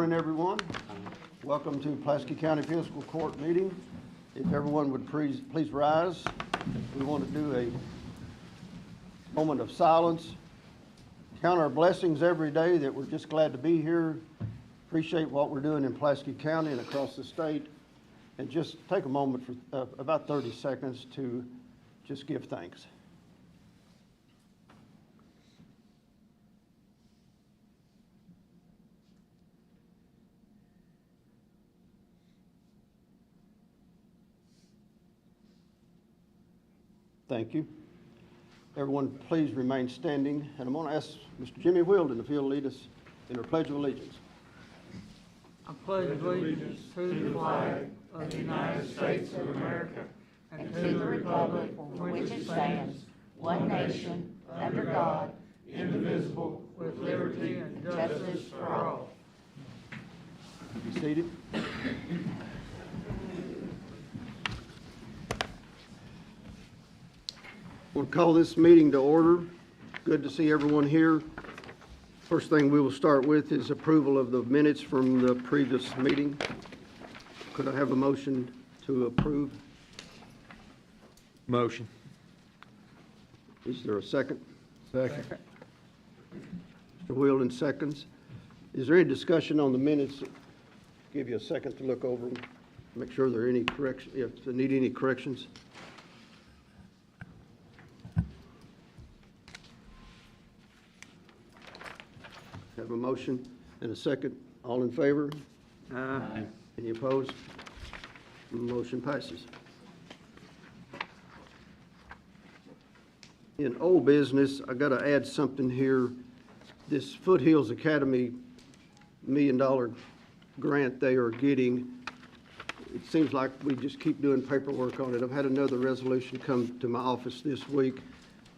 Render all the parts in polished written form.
Morning, everyone. Welcome to Pulaski County Fiscal Court meeting. If everyone would please rise. We want to do a moment of silence. Count our blessings every day that we're just glad to be here. Appreciate what we're doing in Pulaski County and across the state. And just take a moment for about 30 seconds to just give thanks. Thank you. Everyone, please remain standing. And I'm going to ask Mr. Jimmy Wilden if he'll lead us in our Pledge of Allegiance. I pledge allegiance to the flag of the United States of America and to the republic for which it stands, one nation, under God, indivisible, with liberty and justice for all. Be seated. We'll call this meeting to order. Good to see everyone here. First thing we will start with is approval of the minutes from the previous meeting. Could I have a motion to approve? Motion. Is there a second? Second. Mr. Wilden seconds. Is there any discussion on the minutes? Give you a second to look over them. Make sure there are any corrections, if they need any corrections. Have a motion and a second. All in favor? Aye. Any opposed? Motion passes. In old business, I got to add something here. This Foothills Academy $1 million grant they are getting, it seems like we just keep doing paperwork on it. I've had another resolution come to my office this week,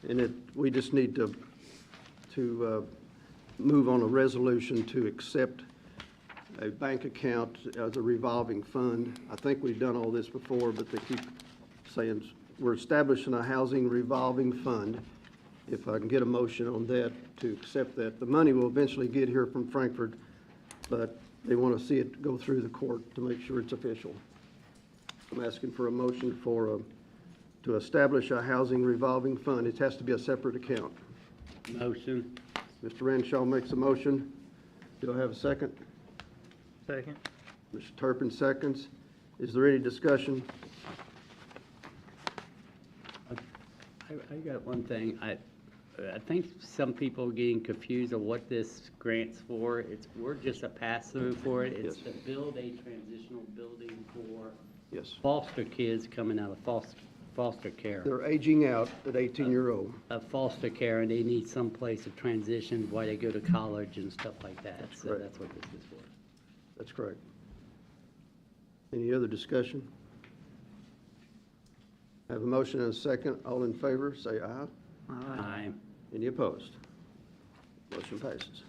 and we just need to move on a resolution to accept a bank account as a revolving fund. I think we've done all this before, but they keep saying we're establishing a housing revolving fund. If I can get a motion on that to accept that. The money will eventually get here from Frankfurt, but they want to see it go through the court to make sure it's official. I'm asking for a motion to establish a housing revolving fund. It has to be a separate account. Motion. Mr. Renshaw makes a motion. Do I have a second? Second. Mr. Turpin seconds. Is there any discussion? I got one thing. I think some people are getting confused of what this grant's for. We're just a pass-through for it. It's Yes. to build a transitional building for Yes. foster kids coming out of foster care. They're aging out at 18-year-old. Of foster care, and they need some place of transition while they go to college and stuff like that. So correct. that's what this is for. That's correct. Any other discussion? I have a motion and a second. All in favor, say aye. Aye. Any opposed? Motion passes.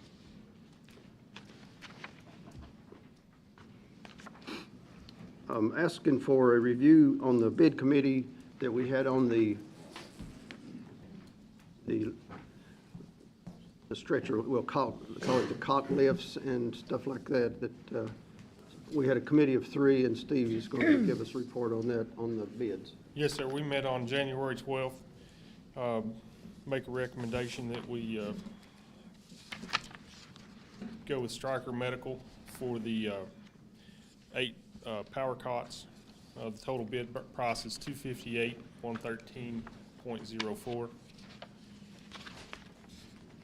I'm asking for a review on the bid committee that we had on the stretcher, we'll call it the cot lifts and stuff like that, we had a committee of 3, and Steve is going to give us a report on that, on the bids. Yes, sir. We met on January 12th. Make a recommendation that we go with Stryker Medical for the 8 power cots. The total bid price is $258,113.04.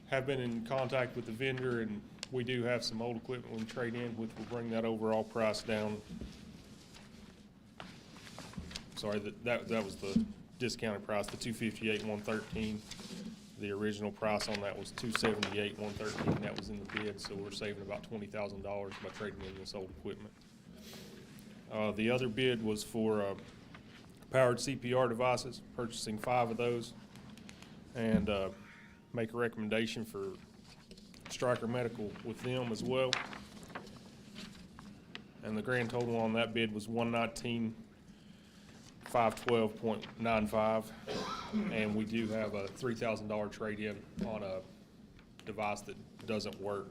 Have been in contact with the vendor, and we do have some old equipment we can trade in, which will bring that overall price down. Sorry, that was the discounted price, the $258,113. The original price on that was $278,113. That was in the bid, so we're saving about $20,000 by trading in this old equipment. The other bid was for powered CPR devices, purchasing 5 of those, and make a recommendation for Stryker Medical with them as well. And the grand total on that bid was $119,512.95, and we do have a $3,000 trade-in on a device that doesn't work.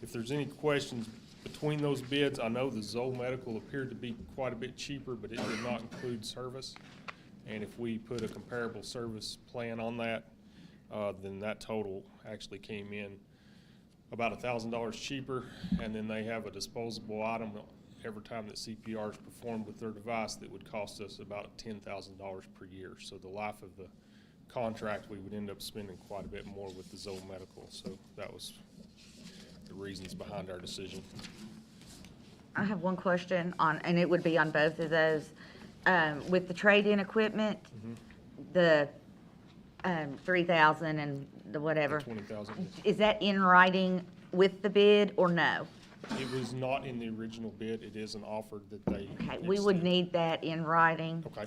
If there's any questions between those bids, I know the Zoll Medical appeared to be quite a bit cheaper, but it did not include service. And if we put a comparable service plan on that, then that total actually came in about $1,000 cheaper. And then they have a disposable item every time that CPR is performed with their device that would cost us about $10,000 per year. So the life of the contract, we would end up spending quite a bit more with the Zoll Medical. So that was the reasons behind our decision. I have one question on, and it would be on both of those. With the trade-in equipment, the 3,000 and the whatever, 20,000. is that in writing with the bid or no? It was not in the original bid. It is an offer that they. Okay, we would extended. need that in writing Okay.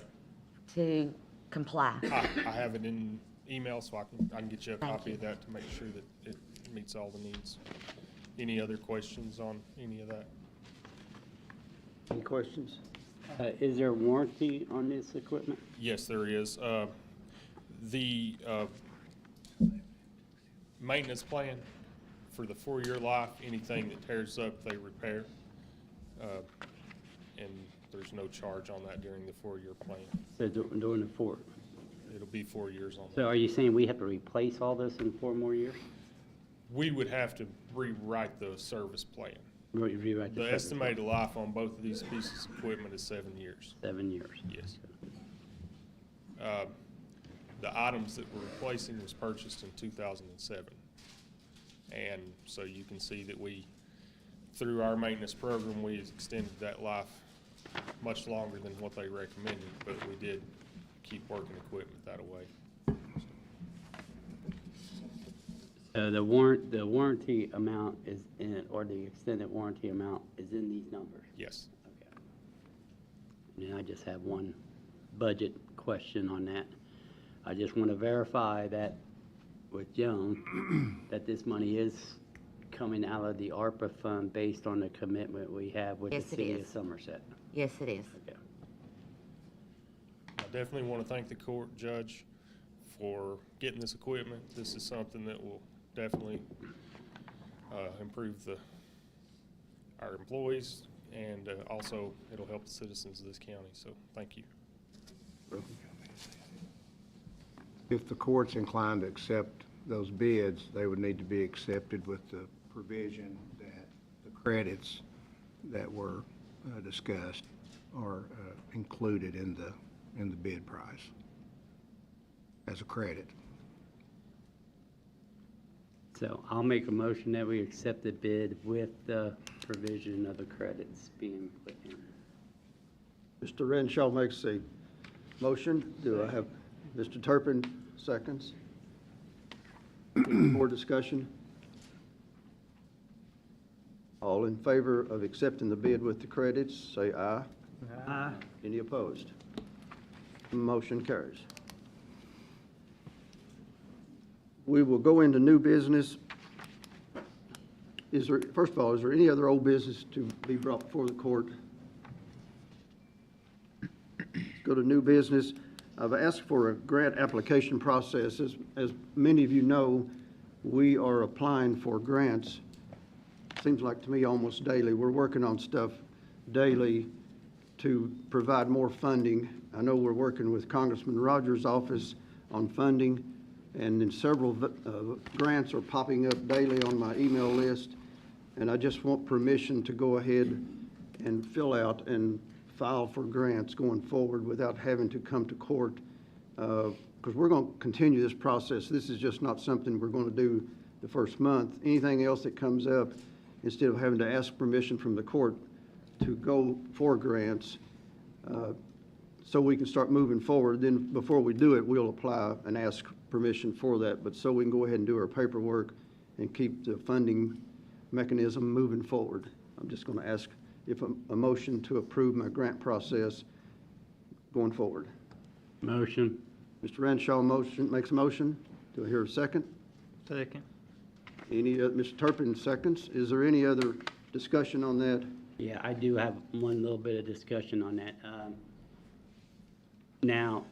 to comply. I have it in email, so I can get you a Thank copy you. of that to make sure that it meets all the needs. Any other questions on any of that? Any questions? Is there warranty on this equipment? Yes, there is. The maintenance plan for the 4-year life, anything that tears up, they repair. And there's no charge on that during the 4-year plan. So during the 4. It'll be 4 years on So that. are you saying we have to replace all this in 4 more years? We would have to rewrite the service plan. Rewrite The service estimated life on both of these pieces of equipment is 7 years. 7 years. Yes. The items that we're replacing was purchased in 2007. And so you can see that through our maintenance program, we extended that life much longer than what they recommended, but we did keep working equipment that way. The warranty amount is in, or the extended warranty amount is in these numbers? Yes. Okay. And I just have one budget question on that. I just want to verify that with Joan, that this money is coming out of the ARPA fund based on the commitment we have with the Yes, it city of is. Somerset. Yes, it is. Okay. I definitely want to thank the court judge for getting this equipment. This is something that will definitely improve our employees, and also it'll help the citizens of this county. So thank you. If the court's inclined to accept those bids, they would need to be accepted with the provision that the credits that were discussed are included in the bid price as a credit. So I'll make a motion that we accept the bid with the provision of the credits being put in. Mr. Renshaw makes a motion. Do I have Mr. Turpin seconds? More discussion? All in favor of accepting the bid with the credits, say aye. Aye. Any opposed? Motion carries. We will go into new business. First of all, is there any other old business to be brought before the court? Go to new business. I've asked for a grant application process. As many of you know, we are applying for grants. Seems like to me almost daily. We're working on stuff daily to provide more funding. I know we're working with Congressman Rogers' office on funding, and then several grants are popping up daily on my email list. And I just want permission to go ahead and fill out and file for grants going forward without having to come to court, because we're going to continue this process. This is just not something we're going to do the first month. Anything else that comes up, instead of having to ask permission from the court to go for grants, so we can start moving forward. Then before we do it, we'll apply and ask permission for that, but so we can go ahead and do our paperwork and keep the funding mechanism moving forward. I'm just going to ask if a motion to approve my grant process going forward. Motion. Mr. Renshaw makes a motion. Do I hear a second? Second. Mr. Turpin seconds. Is there any other discussion on that? Yeah, I do have one little bit of discussion on that. Now,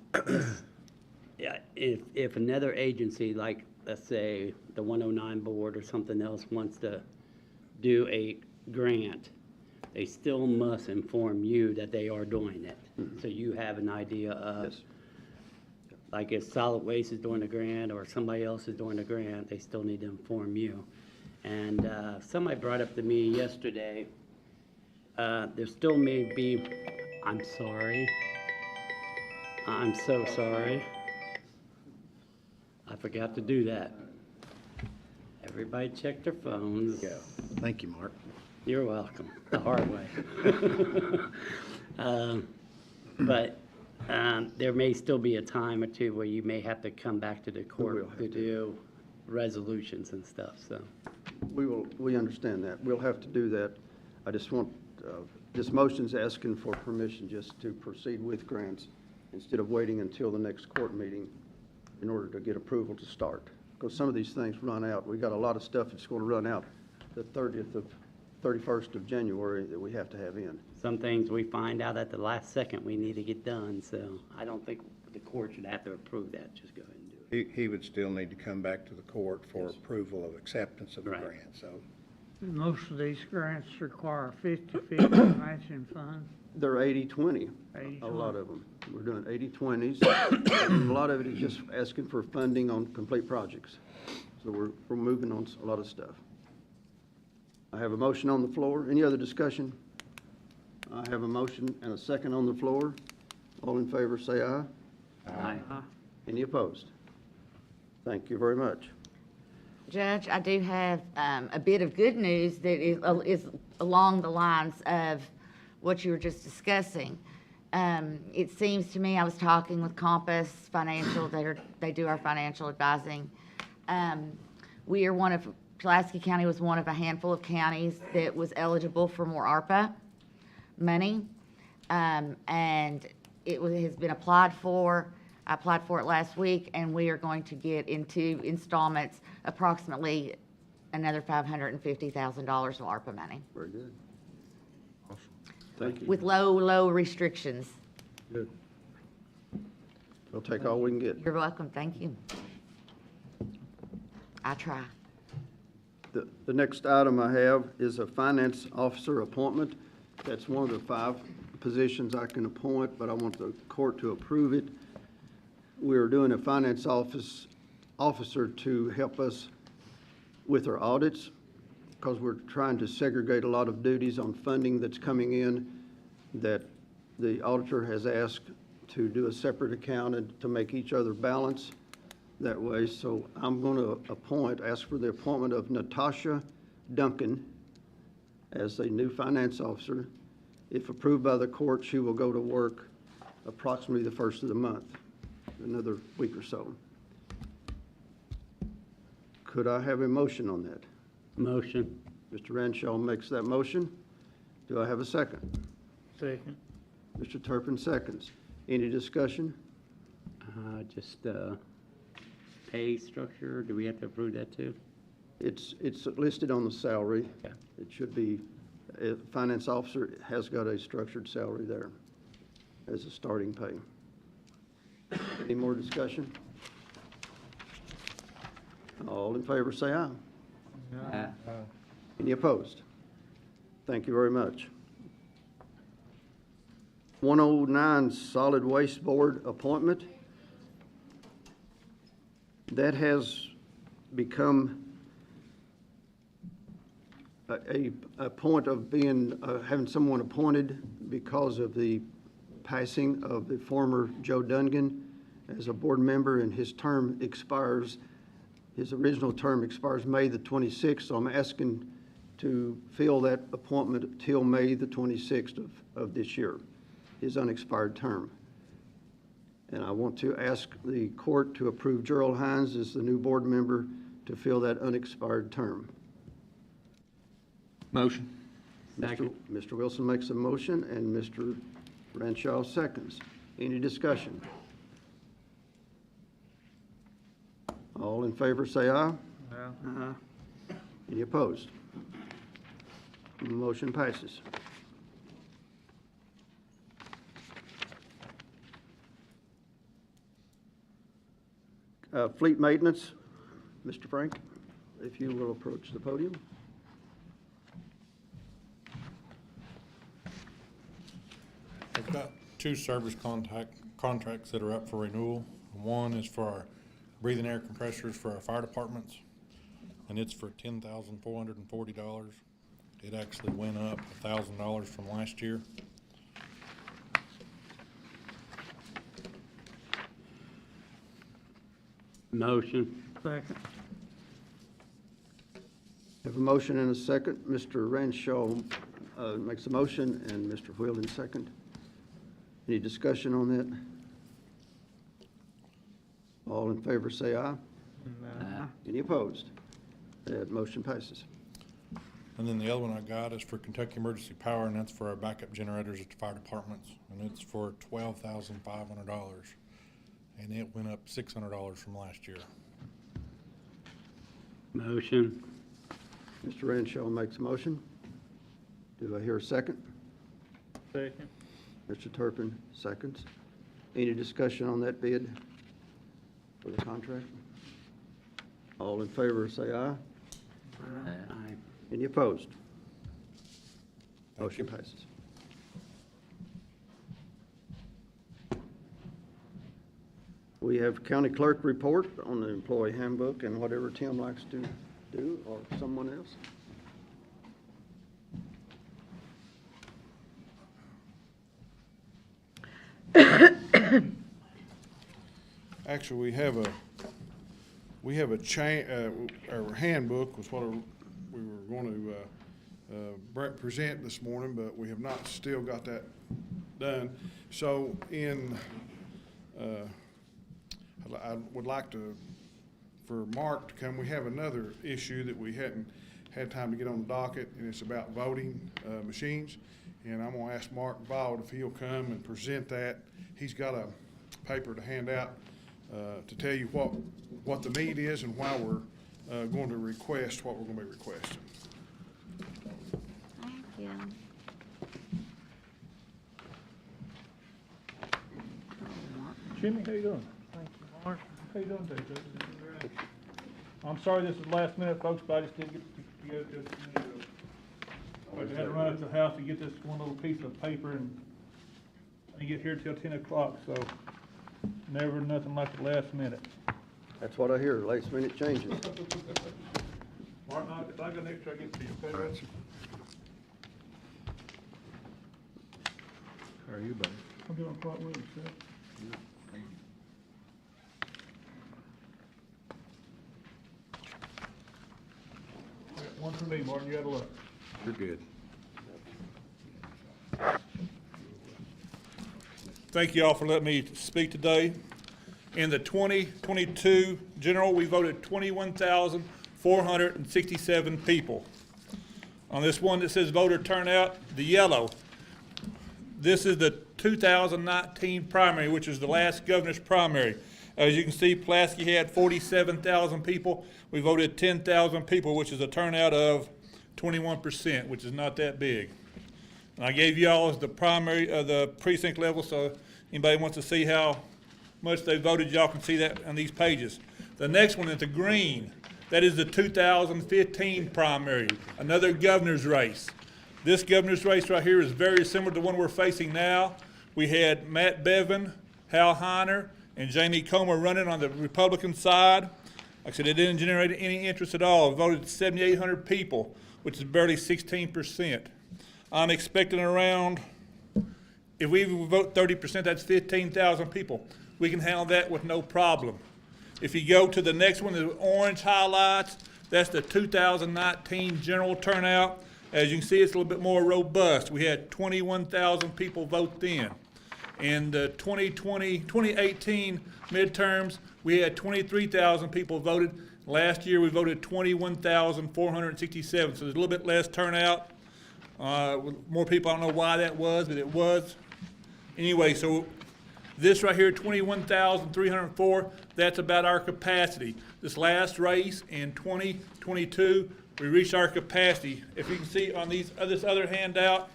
yeah, if another agency, like, let's say, the 109 board or something else wants to do a grant, they still must inform you that they are doing it. So you have an idea of, Yes. like if solid waste is doing a grant or somebody else is doing a grant, they still need to inform you. And somebody brought up to me yesterday, there still may be, I'm sorry. I'm so sorry. I forgot to do that. Everybody check their phones. Thank you, Mark. You're welcome, the hard way. But there may still be a time or two where you may have to come back to the will court have to to. do resolutions and stuff, so. We understand that. We'll have to do that. I just want, this motion's asking for permission just to proceed with grants instead of waiting until the next court meeting in order to get approval to start. Because some of these things run out. We got a lot of stuff that's going to run out the 31st of January that we have to have in. Some things we find out at the last second we need to get done, so I don't think the court should have to approve that, just go ahead and do it. He would still need to come back to the court for approval of acceptance of the Right. grant, so. Most of these grants require 50/50 matching funds. They're 80/20, a 80/20. lot of them. We're doing 80/20s. And a lot of it is just asking for funding on complete projects. So we're moving on a lot of stuff. I have a motion on the floor. Any other discussion? I have a motion and a second on the floor. All in favor, say aye. Aye. Any opposed? Thank you very much. Judge, I do have a bit of good news that is along the lines of what you were just discussing. It seems to me, I was talking with Compass Financial, they do our financial advising. We are Pulaski County was one of a handful of counties that was eligible for more ARPA money. And has been applied for. I applied for it last week, and we are going to get into installments approximately another $550,000 of ARPA money Very good. Awesome. Thank you. with low restrictions. Good. We'll take all we can get. You're welcome. Thank you. I try. The next item I have is a finance officer appointment. That's one of the 5 positions I can appoint, but I want the court to approve it. We're doing a finance officer to help us with our audits, because we're trying to segregate a lot of duties on funding that's coming in that the auditor has asked to do a separate account and to make each other balance that way. So I'm going to ask for the appointment of Natasha Duncan as a new finance officer. If approved by the court, she will go to work approximately the 1st of the month, another week or so. Could I have a motion on that? Motion. Mr. Renshaw makes that motion. Do I have a second? Second. Mr. Turpin seconds. Any discussion? Just pay structure, do we have to approve that too? It's listed on the salary. Yeah. It should be, a finance officer has got a structured salary there as a starting pay. Any more discussion? All in favor, say aye. Any opposed? Thank you very much. 109 Solid Waste Board appointment. That has become a point of being, having someone appointed because of the passing of the former Joe Dungan as a board member, and his term expires, his original term expires May the 26th, so I'm asking to fill that appointment till May the 26th of this year, his unexpired term. And I want to ask the court to approve Gerald Hines as the new board member to fill that unexpired term. Motion. Mr. Wilson makes a motion, and Mr. Renshaw seconds. Any discussion? All in favor, say aye. Any opposed? Motion passes. Fleet maintenance, Mr. Frank, if you will approach the podium. got two service contracts that are up for renewal. One is for our breathing air compressors for our fire departments, and it's for $10,440. It actually went up $1,000 from last year. Motion. Second. Have a motion and a second. Mr. Renshaw makes a motion and Mr. Wheeling second. Any discussion on that? All in favor say aye. Any opposed? That motion passes. And then the other one I got is for Kentucky Emergency Power, and that's for our backup generators at the fire departments, and it's for $12,500. And it went up $600 from last year. Motion. Mr. Renshaw makes a motion. Do I hear a second? Second. Mr. Turpin seconds. Any discussion on that bid for the contract? All in favor say aye. Aye. Any opposed? Thank you. Motion passes. We have county clerk report on the employee handbook and whatever Tim likes to do, or someone else. Actually, we have a our handbook was what we were going to present this morning, but we have not still got that done. So I would like for Mark to come. We have another issue that we hadn't had time to get on the docket, and it's about voting machines. And I'm gonna ask Mark Bald if he'll come and present that. He's got a paper to hand out to tell you what the need is and why we're going to request what we're gonna be requesting. Thank you. Jimmy, how you doing? Thank you, Mark. How you doing today, Judge? I'm sorry this is last minute, folks, but I just didn't get to go to this. I had to run up to the house to get this one little piece of paper, and I didn't get here till 10 o'clock, so never nothing like the last minute. That's what I hear, last minute changes. Martin, if I got an extra, I get to you, okay? All right, sir. How are you, buddy? I'm doing quite well, sir. One for me, Martin, you gotta look. You're good. Thank you all for letting me speak today. In the 2022 general, we voted 21,467 people. On this one that says voter turnout, the yellow, this is the 2019 primary, which is the last governor's primary. As you can see, Pulaski had 47,000 people. We voted 10,000 people, which is a turnout of 21%, which is not that big. And I gave you all the primary, the precinct level, so anybody wants to see how much they voted, y'all can see that on these pages. The next one is the green. That is the 2015 primary, another governor's race. This governor's race right here is very similar to the one we're facing now. We had Matt Bevin, Hal Heiner, and Jamie Comer running on the Republican side. Like I said, it didn't generate any interest at all. It voted 7,800 people, which is barely 16%. I'm expecting around, if we vote 30%, that's 15,000 people. We can handle that with no problem. If you go to the next one, the orange highlights, that's the 2019 general turnout. As you can see, it's a little bit more robust. We had 21,000 people vote then. In the 2018 midterms, we had 23,000 people voted. Last year, we voted 21,467, so there's a little bit less turnout. More people, I don't know why that was, but it was. Anyway, so this right here, 21,304, that's about our capacity. This last race in 2022, we reached our capacity. If you can see on this other handout,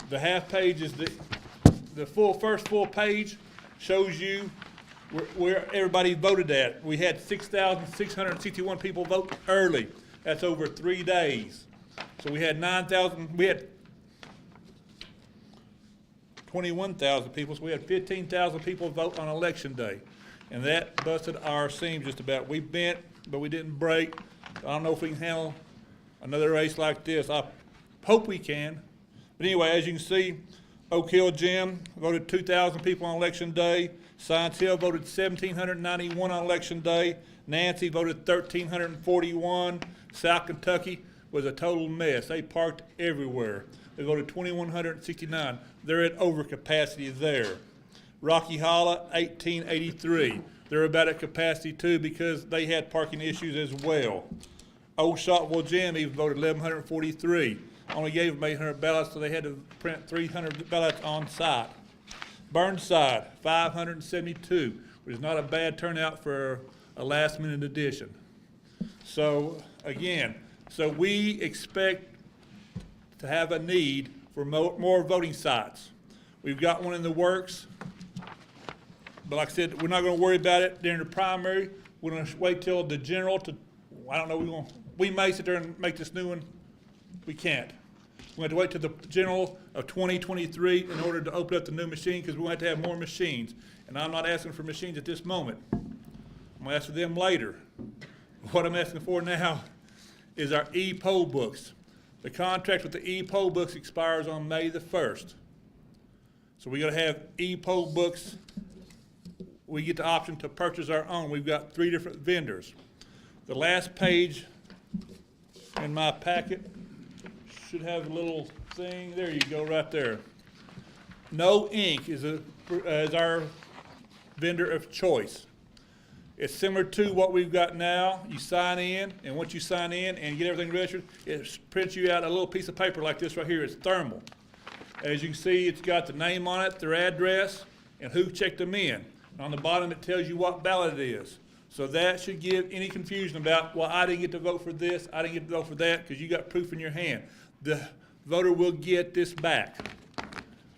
the half page is the first full page shows you where everybody voted at. We had 6,661 people vote early. That's over 3 days. So we had 9,000, 21,000 people, so we had 15,000 people vote on election day. And that busted our seams just about. We bent, but we didn't break. I don't know if we can handle another race like this. I hope we can. But anyway, as you can see, Oak Hill Gym voted 2,000 people on election day. Science Hill voted 1,791 on election day. Nancy voted 1,341. South Kentucky was a total mess. They parked everywhere. They voted 2,169. They're at overcapacity there. Rocky Hollow, 1,883. They're about at capacity too because they had parking issues as well. Old Shotwell Gym even voted 1,143. Only gave them 800 ballots, so they had to print 300 ballots on site. Burnside, 572, which is not a bad turnout for a last minute addition. So again, we expect to have a need for more voting sites. We've got one in the works, but like I said, we're not gonna worry about it during the primary. We're gonna wait till the general I don't know, we may sit there and make this new one. We can't. We have to wait till the general of 2023 in order to open up the new machine, because we want to have more machines. And I'm not asking for machines at this moment. I'm gonna ask for them later. What I'm asking for now is our e-poll books. The contract with the e-poll books expires on May the 1st. So we gotta have e-poll books. We get the option to purchase our own. We've got 3 different vendors. The last page in my packet should have a little thing. There you go, right there. No Ink is our vendor of choice. It's similar to what we've got now. You sign in, and once you sign in and get everything registered, it prints you out a little piece of paper like this right here. It's thermal. As you can see, it's got the name on it, their address, and who checked them in. And on the bottom, it tells you what ballot it is. So that should give any confusion about, well, I didn't get to vote for this, I didn't get to vote for that, because you got proof in your hand. The voter will get this back.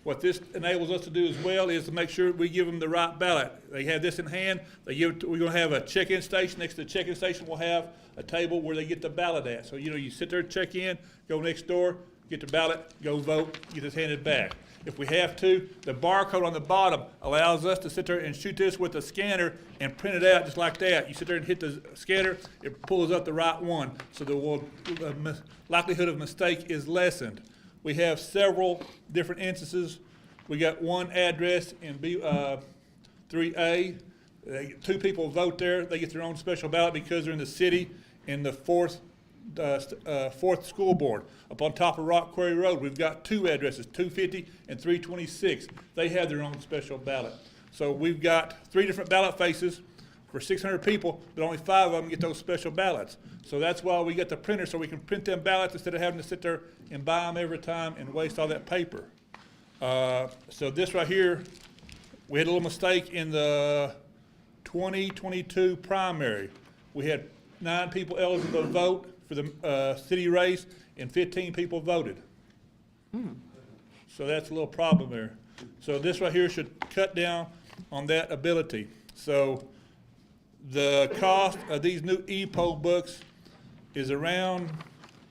What this enables us to do as well is to make sure we give them the right ballot. They have this in hand. We're going to have a check-in station. Next to the check-in station, we'll have a table where they get the ballot at. So, you sit there, check in, go next door, get the ballot, go vote, get this handed back. If we have to, the barcode on the bottom allows us to sit there and shoot this with a scanner and print it out just like that. You sit there and hit the scanner, it pulls up the right one, so the likelihood of mistake is lessened. We have several different instances. We got one address in 3A. 2 people vote there. They get their own special ballot because they're in the city in the 4th school board. Up on top of Rock Quarry Road, we've got 2 addresses, 250 and 326. They have their own special ballot. So we've got 3 different ballot faces for 600 people, but only 5 of them get those special ballots. So that's why we get the printer, so we can print them ballots instead of having to sit there and buy them every time and waste all that paper. So this right here, we had a little mistake in the 2022 primary. We had 9 people eligible to vote for the city race, and 15 people voted. So that's a little problem there. So this right here should cut down on that ability. So the cost of these new e-poll books is around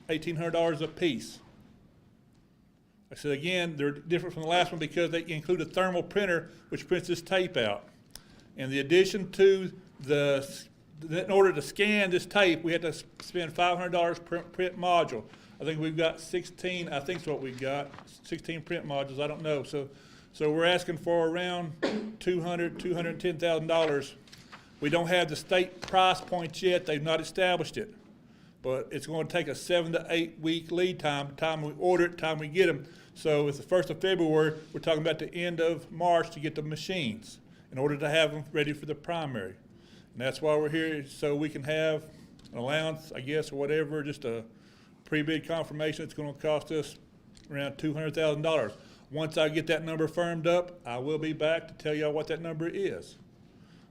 $1,800 a piece. I said again, they're different from the last one because they include a thermal printer which prints this tape out. In the addition to in order to scan this tape, we had to spend $500 per print module. I think we've got 16, I think is what we've got, 16 print modules, I don't know. So we're asking for around $210,000. We don't have the state price points yet, they've not established it. But it's going to take a 7 to 8 week lead time we order it, time we get them. So it's the 1st of February, we're talking about the end of March to get the machines in order to have them ready for the primary. And that's why we're here, so we can have an allowance, I guess, or whatever, just a pre-bid confirmation. It's going to cost us around $200,000. Once I get that number firmed up, I will be back to tell y'all what that number is.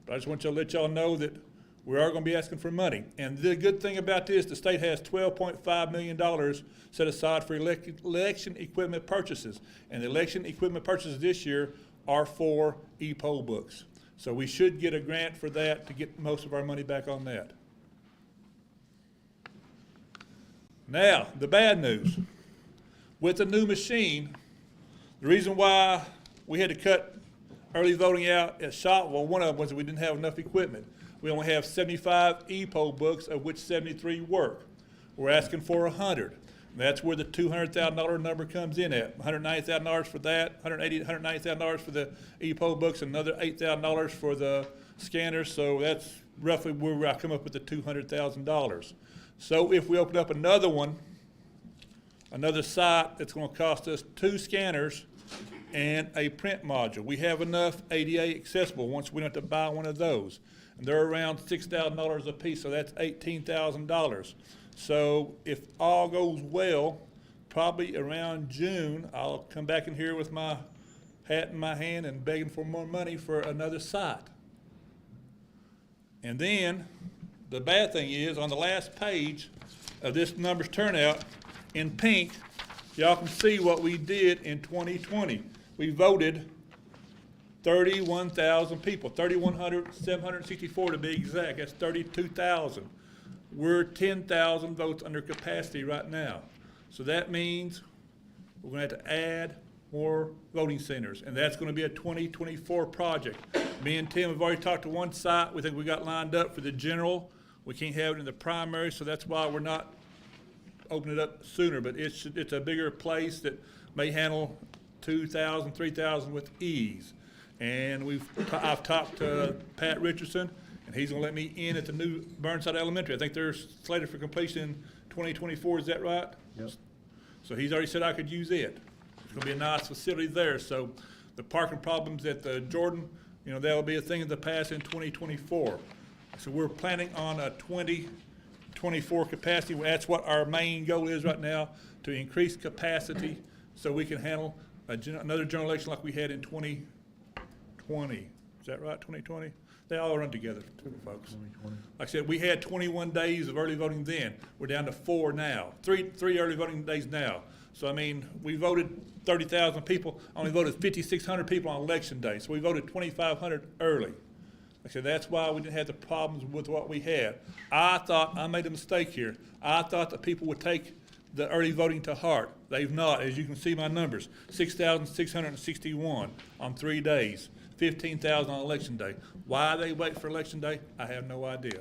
But I just want to let y'all know that we are going to be asking for money. And the good thing about this, the state has $12.5 million set aside for election equipment purchases. And the election equipment purchases this year are for e-poll books. So we should get a grant for that to get most of our money back on that. Now, the bad news. With the new machine, the reason why we had to cut early voting out at Shopville. One of them was that we didn't have enough equipment. We only have 75 e-poll books, of which 73 work. We're asking for 100. That's where the $200,000 number comes in at. $190,000 for that, $190,000 for the e-poll books, another $8,000 for the scanners. So that's roughly where I come up with the $200,000. So if we open up another one, another site, it's going to cost us 2 scanners and a print module. We have enough ADA accessible once we don't have to buy one of those. And they're around $6,000 a piece, so that's $18,000. So if all goes well, probably around June, I'll come back in here with my hat in my hand and begging for more money for another site. And then, the bad thing is, on the last page of this numbers turnout, in pink, y'all can see what we did in 2020. We voted 31,000 people, 3,764 to be exact. That's 32,000. We're 10,000 votes under capacity right now. So that means we're going to have to add more voting centers, and that's going to be a 2024 project. Me and Tim have already talked to one site. We think we got lined up for the general. We can't have it in the primary, so that's why we're not opening it up sooner. But it's a bigger place that may handle 2,000, 3,000 with ease. And I've talked to Pat Richardson, and he's gonna let me in at the new Burnside Elementary. I think they're slated for completion in 2024, is that right? Yep. So he's already said I could use it. It's gonna be a nice facility there. So the parking problems at the Jordan, that'll be a thing of the past in 2024. So we're planning on a 2024 capacity. That's what our main goal is right now, to increase capacity so we can handle another general election like we had in 2020. Is that right, 2020? They all run together, folks. Like I said, we had 21 days of early voting then. We're down to 4 now, three early voting days now. So, I mean, we voted 30,000 people, only voted 5,600 people on election day. So we voted 2,500 early. Like I said, that's why we didn't have the problems with what we had. I thought I made a mistake here. I thought that people would take the early voting to heart. They've not. As you can see my numbers, 6,661 on 3 days. 15,000 on election day. Why they wait for election day, I have no idea.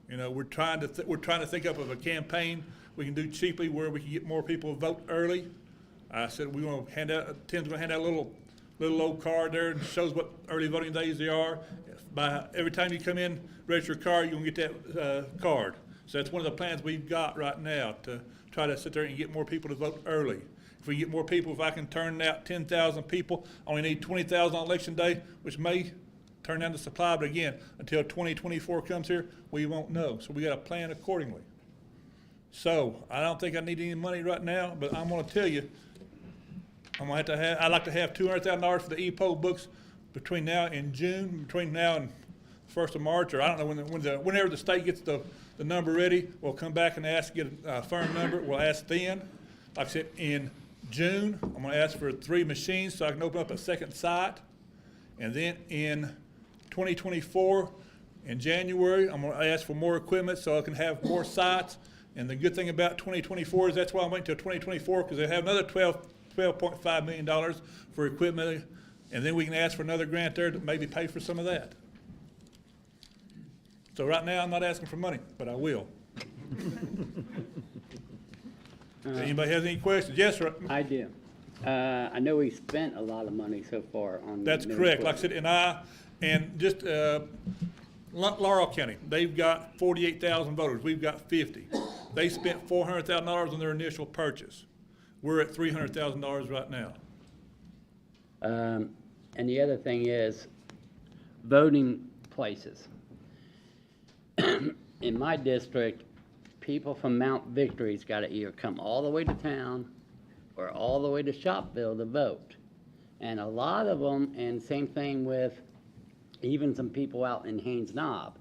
We're trying to think up of a campaign we can do cheaply where we can get more people to vote early. I said Tim's gonna hand out a little old card there that shows what early voting days they are. Every time you come in, register your car, you're gonna get that card. So that's one of the plans we've got right now, to try to sit there and get more people to vote early. If we get more people, if I can turn out 10,000 people, I only need 20,000 on election day, which may turn down the supply, but again, until 2024 comes here, we won't know. So we got to plan accordingly. So I don't think I need any money right now, but I'm going to tell you, I'd like to have $200,000 for the e-poll books between now and June, between now and 1st of March, or I don't know whenever the state gets the number ready, we'll come back and get a firm number. We'll ask then. Like I said, in June, I'm going to ask for 3 machines so I can open up a second site. And then in 2024, in January, I'm going to ask for more equipment so I can have more sites. And the good thing about 2024 is that's why I'm waiting until 2024, because they have another $12.5 million for equipment. And then we can ask for another grant there to maybe pay for some of that. So right now, I'm not asking for money, but I will. Anybody has any questions? Yes, sir. I do. I know we spent a lot of money so far on. That's new correct. Like I equipment. said, and just Laurel County, they've got 48,000 voters. We've got 50. They spent $400,000 on their initial purchase. We're at $300,000 right now. And the other thing is voting places. In my district, people from Mount Victory's got to either come all the way to town or all the way to Shopville to vote. And a lot of them, and same thing with even some people out in Haynes Knob.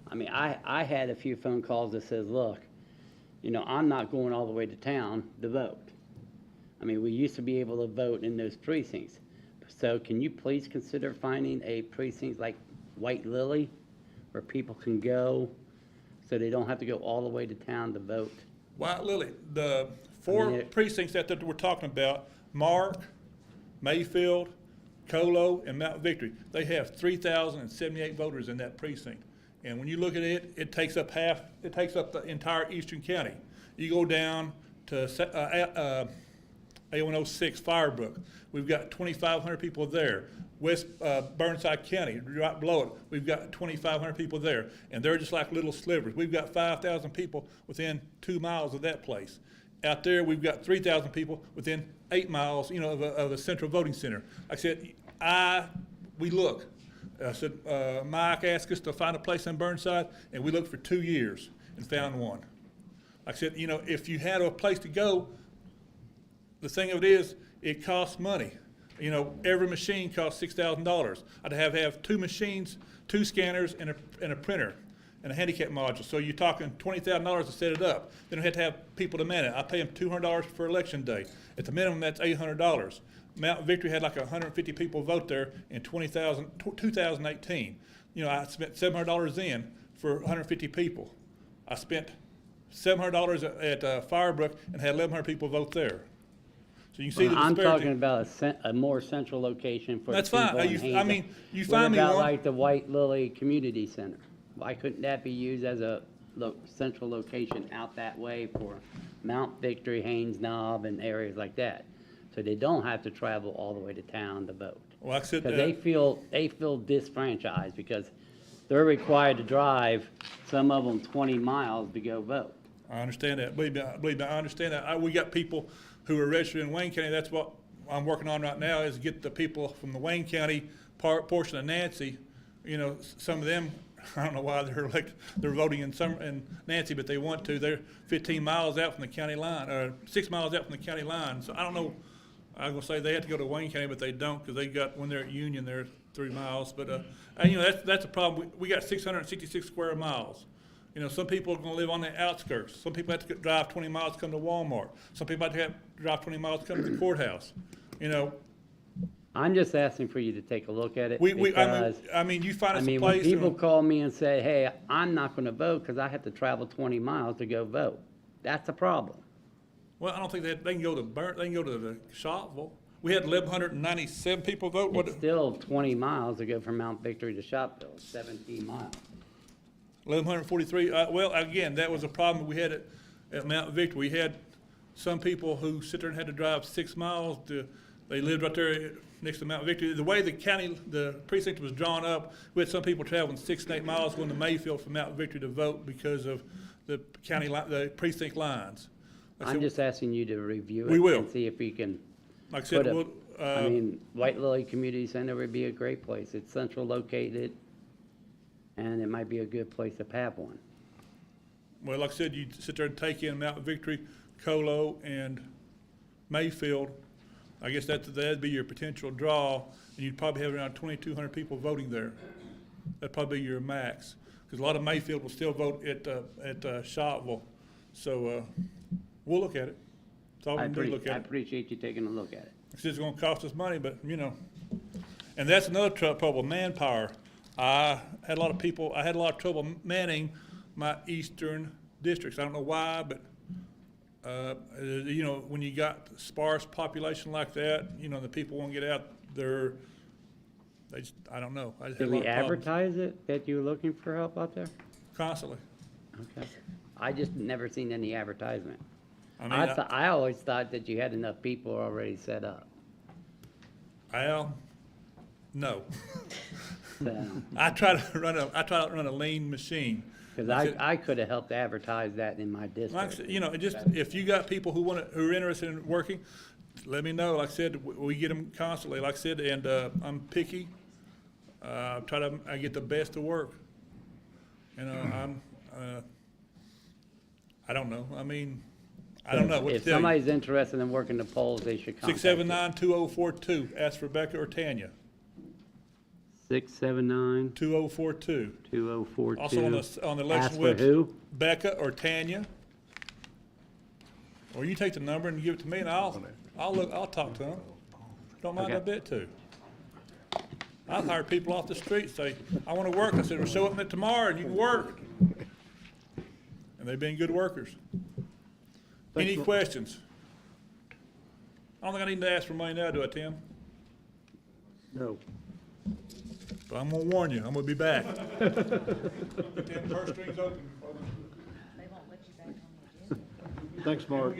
I mean, I had a few phone calls that says, look, I'm not going all the way to town to vote. I mean, we used to be able to vote in those precincts. So can you please consider finding a precinct like White Lily where people can go so they don't have to go all the way to town to vote? White Lily, the 4 precincts that we're talking about, Mark, Mayfield, Colo, and Mount Victory. They have 3,078 voters in that precinct. And when you look at it, it takes up the entire Eastern County. You go down to A106 Firebrook, we've got 2,500 people there. West Burnside County, right below it, we've got 2,500 people there. And they're just like little slivers. We've got 5,000 people within 2 miles of that place. Out there, we've got 3,000 people within 8 miles, of a central voting center. Like I said, we look. I said, Mike asked us to find a place in Burnside, and we looked for 2 years and found one. Like I said, if you had a place to go, the thing of it is, it costs money. Every machine costs $6,000. I'd have 2 machines, 2 scanners, and a printer, and a handicap module. So you're talking $20,000 to set it up. Then I have to have people to man it. I pay them $200 for election day. At the minimum, that's $800. Mount Victory had like 150 people vote there in 2018. I spent $700 in for 150 people. I spent $700 at Firebrook and had 1,100 people vote there. So you can see the I'm disparity. talking about a more central location for the That's people fine. in Haynesville. You find me What about one. like the White Lily Community Center? Why couldn't that be used as a central location out that way for Mount Victory, Haynes Knob, and areas like that? So they don't have to travel all the way to town to vote. Well, like I said, Because they feel disfranchised because they're required to drive, some of them 20 miles to go vote. I understand that. Believe me, I understand that. We got people who are registered in Wayne County. That's what I'm working on right now, is get the people from the Wayne County portion of Nancy. Some of them, I don't know why they're voting in Nancy, but they want to. They're 15 miles out from the county line, or 6 miles out from the county line. So I don't know. I was gonna say they have to go to Wayne County, but they don't, because when they're at Union, they're 3 miles. But that's a problem. We got 666 square miles. Some people are going to live on the outskirts. Some people have to drive 20 miles to come to Walmart. Some people have to drive 20 miles to come to the courthouse. I'm just asking for you to take a look at it You because, find us a when place. people call me and say, hey, I'm not going to vote because I have to travel 20 miles to go vote, that's a problem. Well, I don't think they can go to they can go to the Shopville. We had 1,197 people vote. It's still 20 miles to go from Mount Victory to Shopville, 17 miles. 1,143. Well, again, that was a problem we had at Mount Victory. We had some people who sit there and had to drive 6 miles. They lived right there next to Mount Victory. The way the precinct was drawn up, we had some people traveling 6 and 8 miles going to Mayfield from Mount Victory to vote because of the the precinct lines. I'm just asking you to review it. We will. And see if we can Like I said, put White Lily Community Center would be a great place. It's central located, and it might be a good place to have one. well, like I said, you sit there and take in Mount Victory, Colo, and Mayfield. I guess that'd be your potential draw, and you'd probably have around 2,200 people voting there. That'd probably be your max, because a lot of Mayfield will still vote at Shopville. So we'll look at it. That's all we can do, look I at it. appreciate you taking a look at it. It's just gonna cost us money, but and that's another trouble, manpower. I had a lot of trouble manning my eastern districts. I don't know why, but when you got sparse population like that, the people won't get out there. I don't know. I just had Did a lot we of problems. advertise it that you were looking for help out there? Constantly. Okay. I just never seen any advertisement. I mean, I always thought that you had enough people already set up. No. So, I try to run a lean machine. because Like I said- I could have helped advertise that in my Like I district. said, if you got people who are interested in working, let me know. Like I said, we get them constantly. Like I said, and I'm picky. I get the best to work. I don't know. I don't know what to If tell you. somebody's interested in working the polls, they should contact you. 679-2042. Ask Rebecca or Tanya. 679-2042. 2042. Also on the election Ask for website. who? Becca or Tanya. Or you take the number and give it to me, and I'll talk to them. Don't mind Okay. a bit to. I've hired people off the street say, I want to work. I said, well, show up tomorrow and you can work. And they've been good workers. Any questions? I don't think I need to ask for money now, do I, Tim? No. But I'm gonna warn you, I'm gonna be back. Put them purse strings open. They won't let you back on the agenda. Thanks, Mark.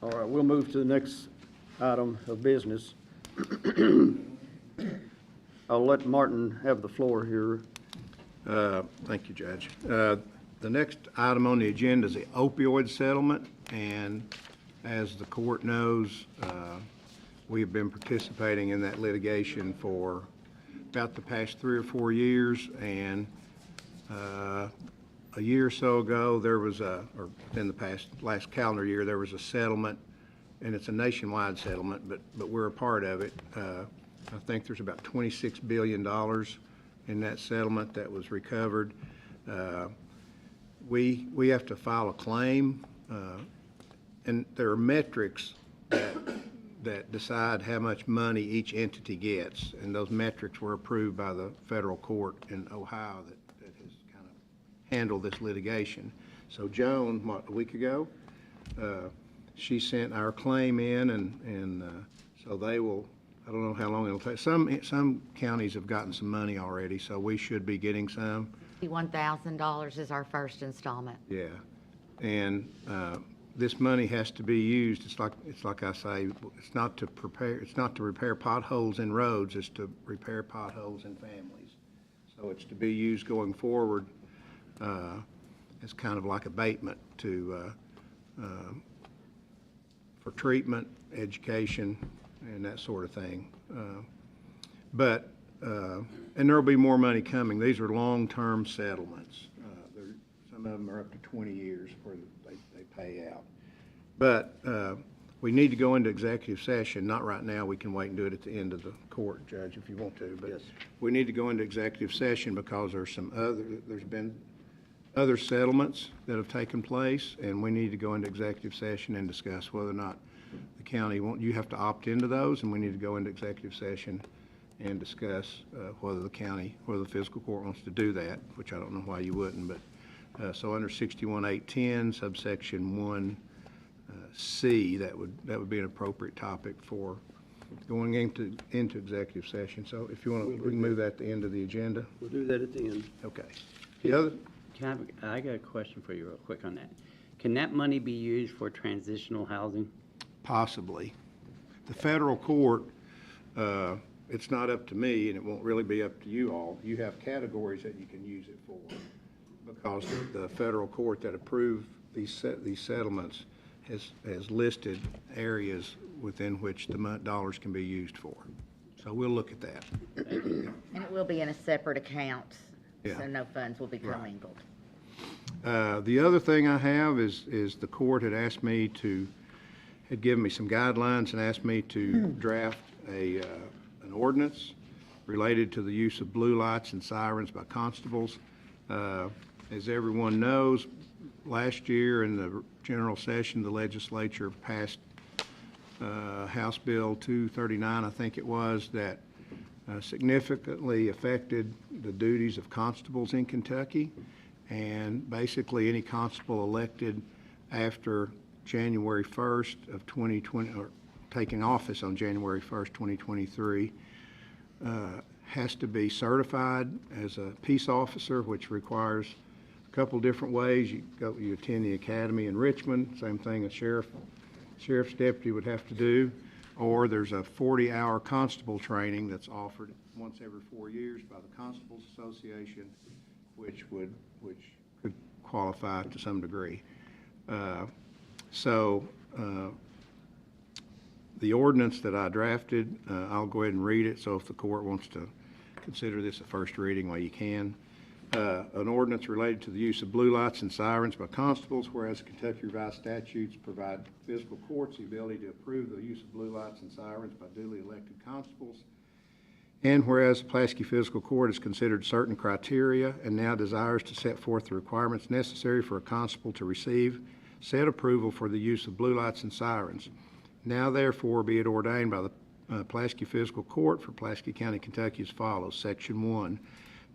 All right, we'll move to the next item of business. I'll let Martin have the floor here. Thank you, Judge. The next item on the agenda is the opioid settlement, and as the court knows, we have been participating in that litigation for about the past 3 or 4 years, and a year or so ago, there was or in the last calendar year, there was a settlement, and it's a nationwide settlement, but we're a part of it. I think there's about $26 billion in that settlement that was recovered. We have to file a claim, and there are metrics that decide how much money each entity gets, and those metrics were approved by the federal court in Ohio that has kind of handled this litigation. So Joan, a week ago, she sent our claim in, and so they will, I don't know how long it'll take. Some counties have gotten some money already, so we should be getting some. $1,000 is our first installment. Yeah, and this money has to be used. It's like I say, it's not to repair potholes in roads. It's to repair potholes in families. So it's to be used going forward as kind of like abatement for treatment, education, and that sort of thing. And there'll be more money coming. These are long-term settlements. Some of them are up to 20 years where they pay out. But we need to go into executive session, not right now. We can wait and do it at the end of the court, Judge, if you want to. But Yes. we need to go into executive session because there's been other settlements that have taken place, and we need to go into executive session and discuss whether or not the county you have to opt into those, and we need to go into executive session and discuss whether the fiscal court wants to do that, which I don't know why you wouldn't, but so under 61.810 subsection 1C, that would be an appropriate topic for going into executive session. So if you want to, we can move that at the end of the agenda. We'll do that at the end. Okay. The other, I got a question for you real quick on that. Can that money be used for transitional housing? possibly. The federal court, it's not up to me, and it won't really be up to you all. You have categories that you can use it for, because the federal court that approved these settlements has listed areas within which the dollars can be used for. So we'll look at that. And it will be in a separate account, Yeah. so no funds will be Right. commingled. The other thing I have is the court had given me some guidelines and asked me to draft an ordinance related to the use of blue lights and sirens by constables. As everyone knows, last year in the general session, the legislature passed House Bill 239, I think it was, that significantly affected the duties of constables in Kentucky. And basically, any constable elected after January 1st of 2020, or taking office on January 1st, 2023, has to be certified as a peace officer, which requires a couple different ways. You attend the academy in Richmond, same thing a sheriff's deputy would have to do, or there's a 40-hour constable training that's offered once every 4 years by the Constables Association, which could qualify to some degree. The ordinance that I drafted, I'll go ahead and read it, so if the court wants to consider this a first reading, well, you can. An ordinance related to the use of blue lights and sirens by constables, whereas Kentucky Revised Statutes provide fiscal courts the ability to approve the use of blue lights and sirens by duly elected constables. And whereas the Pulaski Fiscal Court has considered certain criteria and now desires to set forth the requirements necessary for a constable to receive said approval for the use of blue lights and sirens. Now therefore be it ordained by the Pulaski Fiscal Court for Pulaski County, Kentucky as follows. Section 1.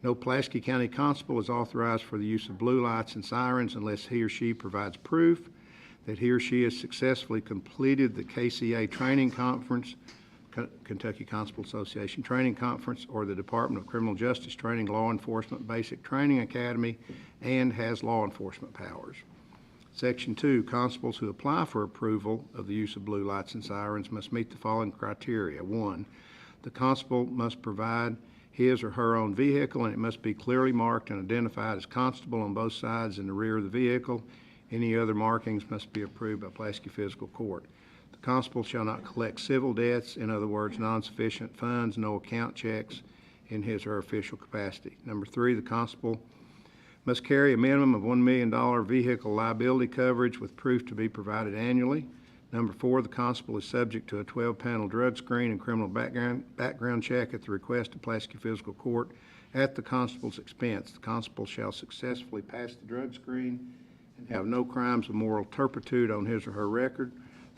No Pulaski County constable is authorized for the use of blue lights and sirens unless he or she provides proof that he or she has successfully completed the KCA training conference, Kentucky Constable Association Training Conference, or the Department of Criminal Justice Training Law Enforcement Basic Training Academy, and has law enforcement powers. Section 2, constables who apply for approval of the use of blue lights and sirens must meet the following criteria. 1, the constable must provide his or her own vehicle, and it must be clearly marked and identified as constable on both sides and the rear of the vehicle. Any other markings must be approved by Pulaski Fiscal Court. The constable shall not collect civil debts, in other words, non-sufficient funds, no account checks, in his or her official capacity. Number 3, the constable must carry a minimum of $1 million vehicle liability coverage with proof to be provided annually. Number 4, the constable is subject to a 12-panel drug screen and criminal background check at the request of Pulaski Fiscal Court at the constable's expense. The constable shall successfully pass the drug screen and have no crimes of moral turpitude on his or her record.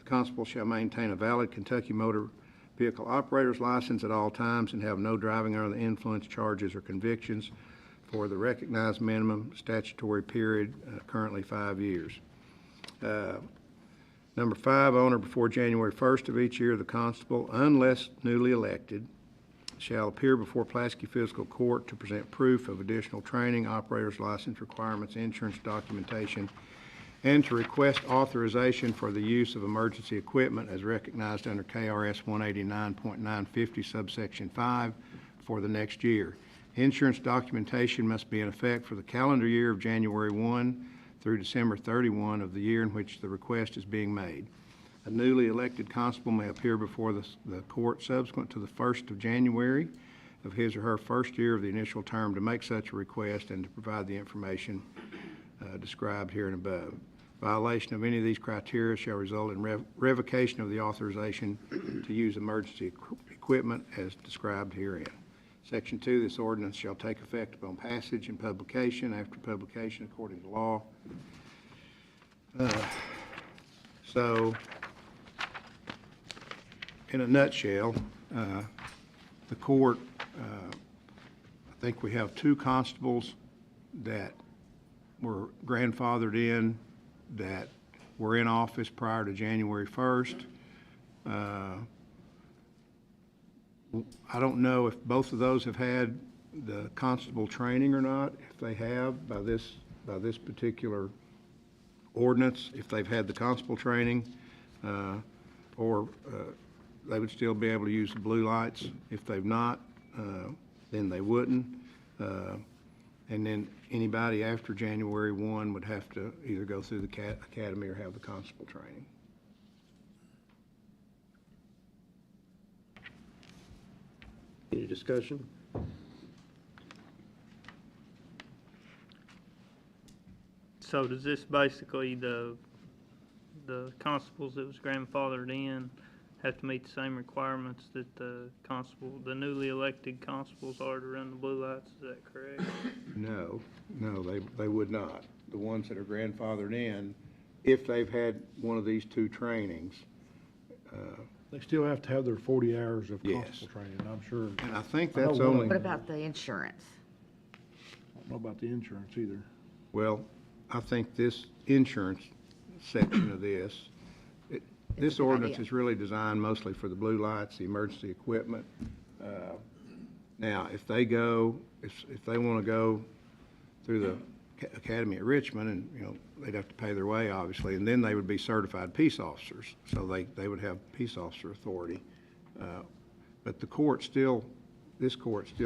The constable shall maintain a valid Kentucky motor vehicle operator's license at all times and have no driving under the influence charges or convictions for the recognized minimum statutory period, currently 5 years. Number 5, on or before January 1st of each year, the constable, unless newly elected, shall appear before Pulaski Fiscal Court to present proof of additional training, operator's license requirements, insurance documentation, and to request authorization for the use of emergency equipment as recognized under KRS 189.950 subsection 5 for the next year. Insurance documentation must be in effect for the calendar year of January 1 through December 31 of the year in which the request is being made. A newly elected constable may appear before the court subsequent to the 1st of January of his or her first year of the initial term to make such a request and to provide the information described here and above. Violation of any of these criteria shall result in revocation of the authorization to use emergency equipment as described herein. Section 2, this ordinance shall take effect upon passage and publication after publication according to law. So, in a nutshell, the court, I think we have 2 constables that were grandfathered in that were in office prior to January 1st. I don't know if both of those have had the constable training or not. If they have, by this particular ordinance, if they've had the constable training, or they would still be able to use the blue lights. If they've not, then they wouldn't. And then anybody after January 1 would have to either go through the academy or have the constable training. Any discussion? So does this basically, the constables that was grandfathered in have to meet the same requirements that the newly elected constables are to run the blue lights, is that correct? No, they would not. The ones that are grandfathered in, if they've had one of these 2 trainings. They still have to have their 40 hours of Yes. constable training, I'm sure. And I think I know that's one of only, What about the insurance? I don't know about the insurance either. well, I think this insurance section of this, this good ordinance idea. is really designed mostly for the blue lights, the emergency equipment. Now, if they want to go through the academy at Richmond, and, they'd have to pay their way, obviously, and then they would be certified peace officers, so they would have peace officer authority. But this court still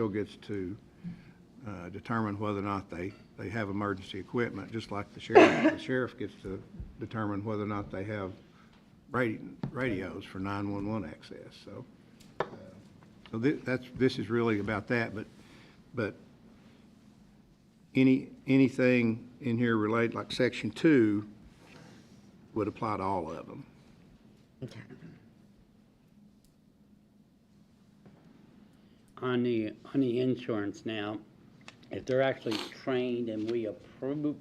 gets to determine whether or not they have emergency equipment, just like the sheriff. The sheriff gets to determine whether or not they have radios for 911 access. So, this is really about that. But anything in here related, like Section 2, would apply to all of them. Okay. On the insurance now, if they're actually trained and we approve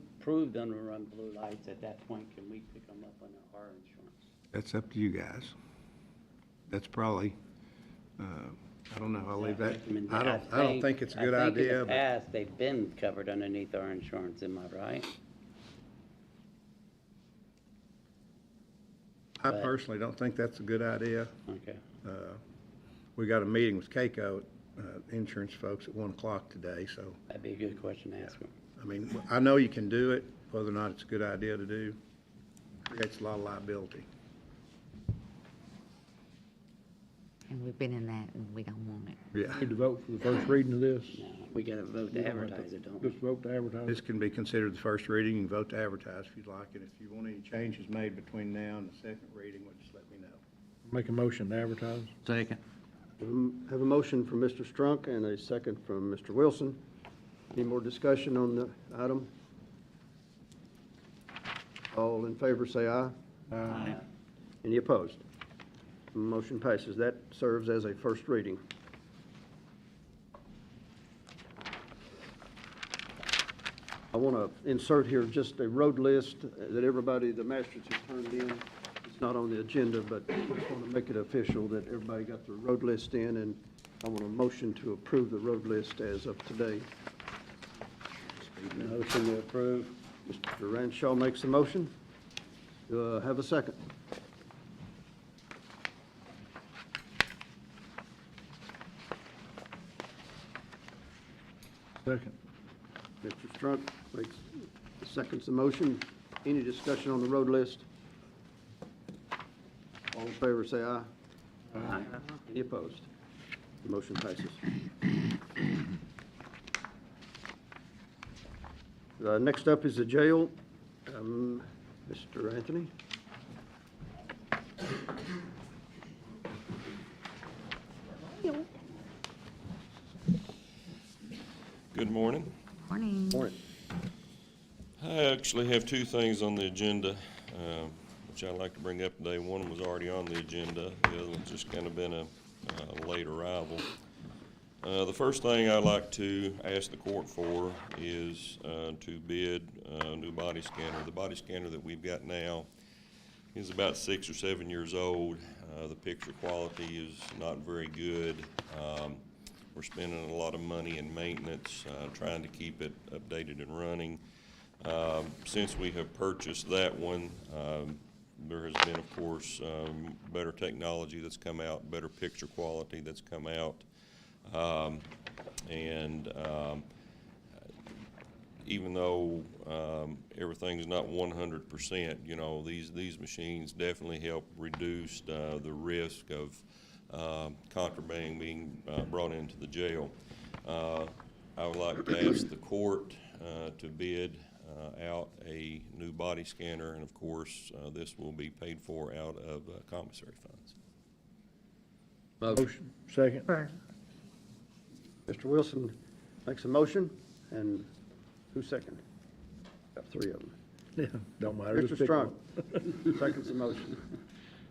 them to run blue lights, at that point, can we pick them up on our insurance? That's up to you guys. That's probably, I don't know, I'll leave that. I don't think it's a good I think idea, in the but past, they've been covered underneath our insurance, am I right? I but- personally don't think that's a good idea. Okay. We got a meeting with Keiko, insurance folks at 1 o'clock today, so, That'd be a good question to ask them. I mean, I know you can do it, whether or not it's a good idea to do, creates a lot of liability. And we've been in that, and we don't want it. Yeah. Need to vote for the first reading of this? No, we gotta vote to advertise it, don't we? Just vote to advertise. This can be considered the first reading, you can vote to advertise if you'd like, and if you want any changes made between now and the second reading, well, just let me know. Make a motion to advertise. Second. Have a motion from Mr. Strunk and a second from Mr. Wilson. Any more discussion on the item? All in favor, say aye. Aye. Any opposed? Motion passes. That serves as a first reading. I want to insert here just a road list that everybody, the masters have turned in. It's not on the agenda, but I just want to make it official that everybody got the road list in, and I want a motion to approve the road list as of today. Motion to approve. Mr. Ranshaw makes the motion. Do I have a second? Second. Mr. Strunk seconds the motion. Any discussion on the road list? All in favor, say aye. Aye. Any opposed? The motion passes. Next up is the jail. Mr. Anthony? Good morning. Morning. Morning. I actually have two things on the agenda, which I'd like to bring up today. One was already on the agenda. The other one's just kind of been a late arrival. The first thing I'd like to ask the court for is to bid a new body scanner. The body scanner that we've got now is about 6 or 7 years old. The picture quality is not very good. We're spending a lot of money in maintenance, trying to keep it updated and running. Since we have purchased that one, there has been, of course, better technology that's come out, better picture quality that's come out. Even though everything's not 100%, you know, these machines definitely help reduce the risk of contraband being brought into the jail. I would like to ask the court to bid out a new body scanner, and of course, this will be paid for out of commissary funds. Motion. Second. Mr. Wilson makes a motion, and who's second? Got three of them. Yeah, don't matter. Mr. Just pick Strunk one. seconds the motion.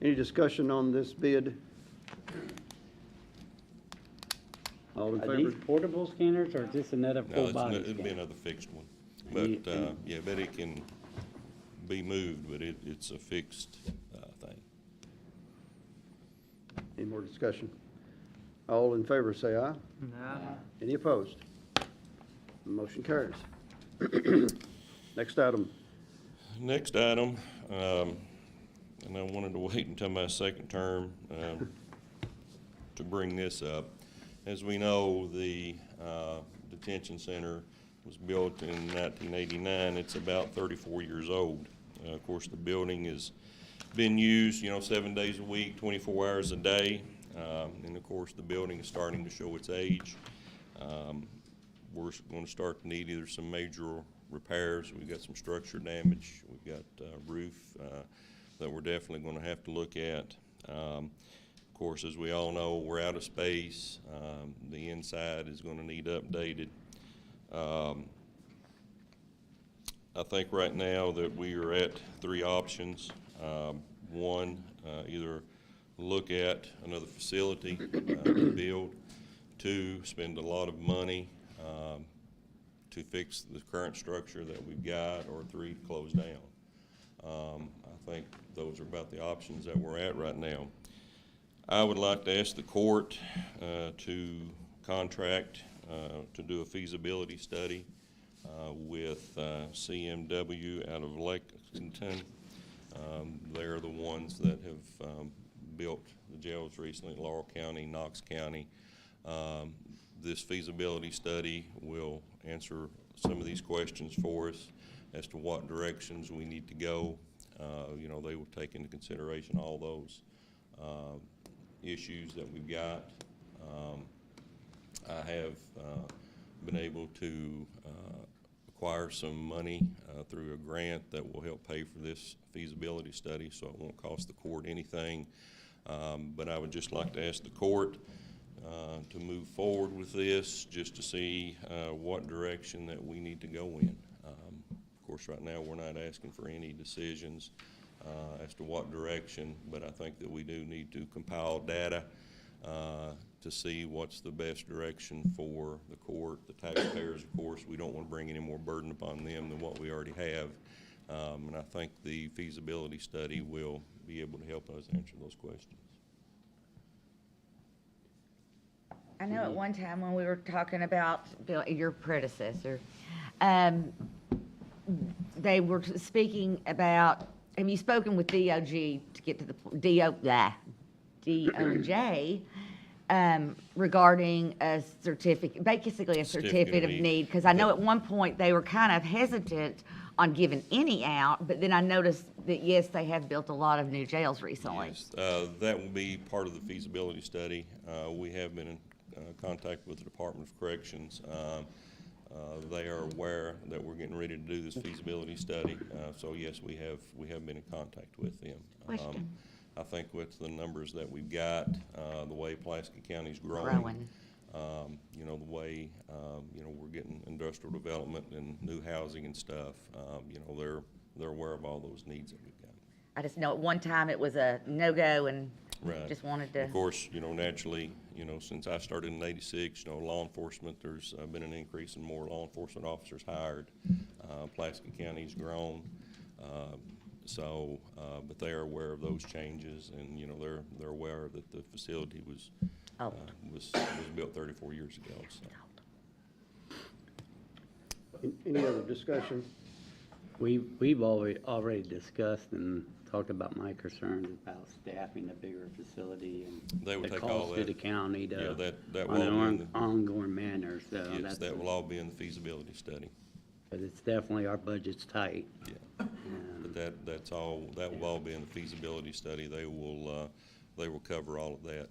Any discussion on this bid? All in Are these favor? portable scanners or just another No, full body it'd be scanner? another fixed one. And But, you- yeah, but it can be moved, but it's a fixed thing. Any more discussion? All in favor, say aye. Nah. Any opposed? Motion carries. Next item. Next item, and I wanted to wait until my second term to bring this up. As we know, the detention center was built in 1989. It's about 34 years old. Of course, the building has been used, 7 days a week, 24 hours a day. And of course, the building is starting to show its age. We're going to start to need either some major repairs. We've got some structure damage. We've got roof that we're definitely going to have to look at. Of course, as we all know, we're out of space. The inside is going to need updated. I think right now that we are at three options. One, either look at another facility to build. Two, spend a lot of money to fix the current structure that we've got. Or three, close down. I think those are about the options that we're at right now. I would like to ask the court to contract to do a feasibility study with CMW out of Lexington. They're the ones that have built the jails recently, Laurel County, Knox County. This feasibility study will answer some of these questions for us as to what directions we need to go. You know, they will take into consideration all those issues that we've got. I have been able to acquire some money through a grant that will help pay for this feasibility study, so it won't cost the court anything. But I would just like to ask the court to move forward with this, just to see what direction that we need to go in. Of course, right now, we're not asking for any decisions as to what direction, but I think that we do need to compile data to see what's the best direction for the court, the taxpayers, of course. We don't want to bring any more burden upon them than what we already have. And I think the feasibility study will be able to help us answer those questions. I know at one time when we were talking about Bill, your predecessor, they were speaking about, have you spoken with DOG to get to the, DOJ, regarding a certificate, basically a certificate of need? Because I know at one point they were kind of hesitant on giving any out, but then I noticed that, yes, they have built a lot of new jails recently. Yes, that will be part of the feasibility study. We have been in contact with the Department of Corrections. They are aware that we're getting ready to do this feasibility study. So yes, we have been in contact with them. Question. I think with the numbers that we've got, the way Pulaski County's growing. You know, the way, you know, we're getting industrial development and new housing and stuff, you know, they're aware of all those needs that we've got. I just know at one time it was a no-go and Right. just wanted to. Of course, you know, naturally, you know, since I started in '86, you know, law enforcement, there's been an increase in more law enforcement officers hired. Pulaski County's grown. But they are aware of those changes, and, you know, they're aware that the facility was built 34 years ago, so. Any other discussion? We've already discussed and talked about my concerns about staffing a bigger facility They and would the take all cost to that. the county Yeah, to, that on will all be an in the, ongoing manner, so yes, that's, that will all be in the feasibility study. but it's definitely, our budget's tight. Yeah. And But that will all be in the feasibility study. They will cover all of that.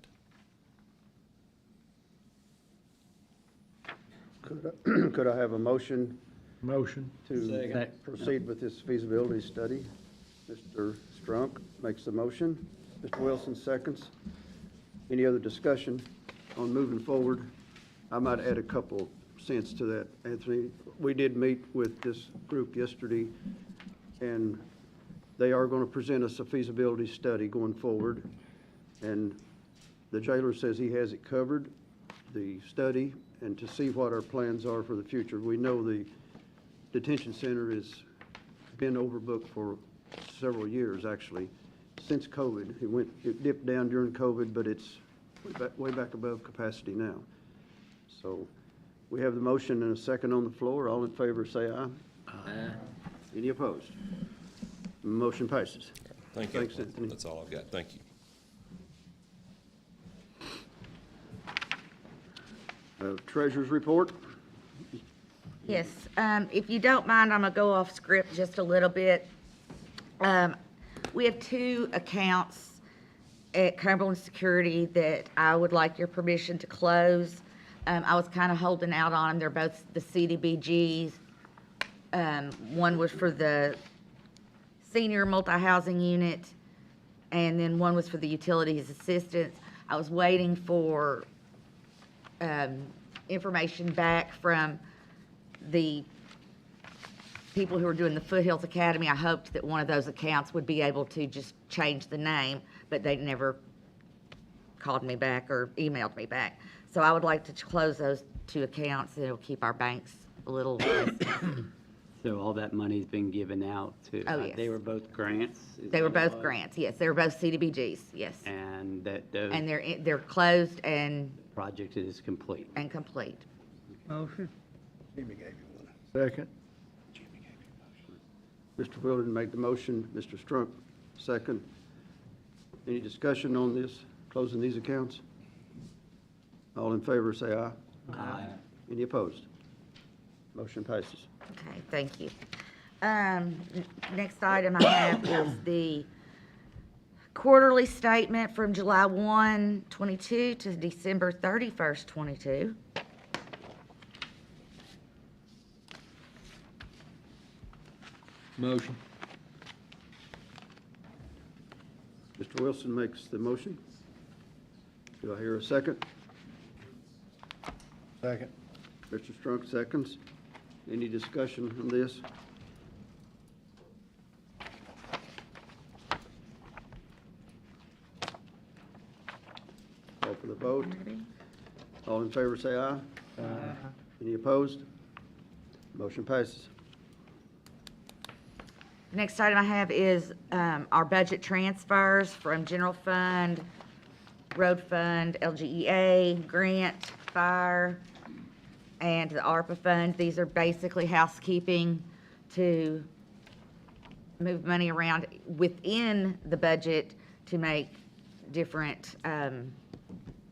Could I have a motion Motion. to proceed with this feasibility study? Mr. Strunk makes the motion. Mr. Wilson seconds. Any other discussion on moving forward? I might add a couple cents to that, Anthony. We did meet with this group yesterday, and they are going to present us a feasibility study going forward. And the jailer says he has it covered, the study, and to see what our plans are for the future. We know the detention center has been overbooked for several years, actually, since COVID. It dipped down during COVID, but it's way back above capacity now. So we have the motion and a second on the floor. All in favor, say aye. Aye. Any opposed? Motion passes. Thank you. Thanks, Anthony. That's all I've got. Thank you. Treasurer's report. Yes, if you don't mind, I'm gonna go off script just a little bit. We have two accounts at Cumberland Security that I would like your permission to close. I was kind of holding out on them. They're both the CDBGs. One was for the senior multi-housing unit, and then one was for the utilities assistance. I was waiting for information back from the people who were doing the Foothills Academy. I hoped that one of those accounts would be able to just change the name, but they never called me back or emailed me back. So I would like to close those two accounts. It'll keep our banks a little less. So all that money's been given out to, Oh, yes. they were both grants? Is They were that what it both was? grants, yes. They were both CDBGs, yes. And that, those And they're closed and project is complete. complete. Motion. Jimmy gave you one. Second. Mr. Wildern made the motion. Mr. Strunk second. Any discussion on this, closing these accounts? All in favor, say aye. Aye. Any opposed? Motion passes. Okay, thank you. Next item I have is the quarterly statement from July 1, 22 to December 31st, 22. Motion. Mr. Wilson makes the motion. Do I hear a second? Second. Mr. Strunk seconds. Any discussion on this? Call for the vote. All in favor, say aye. Any opposed? Motion passes. Next item I have is our budget transfers from general fund, road fund, LGEA, grant, fire, and the ARPA fund. These are basically housekeeping to move money around within the budget to make different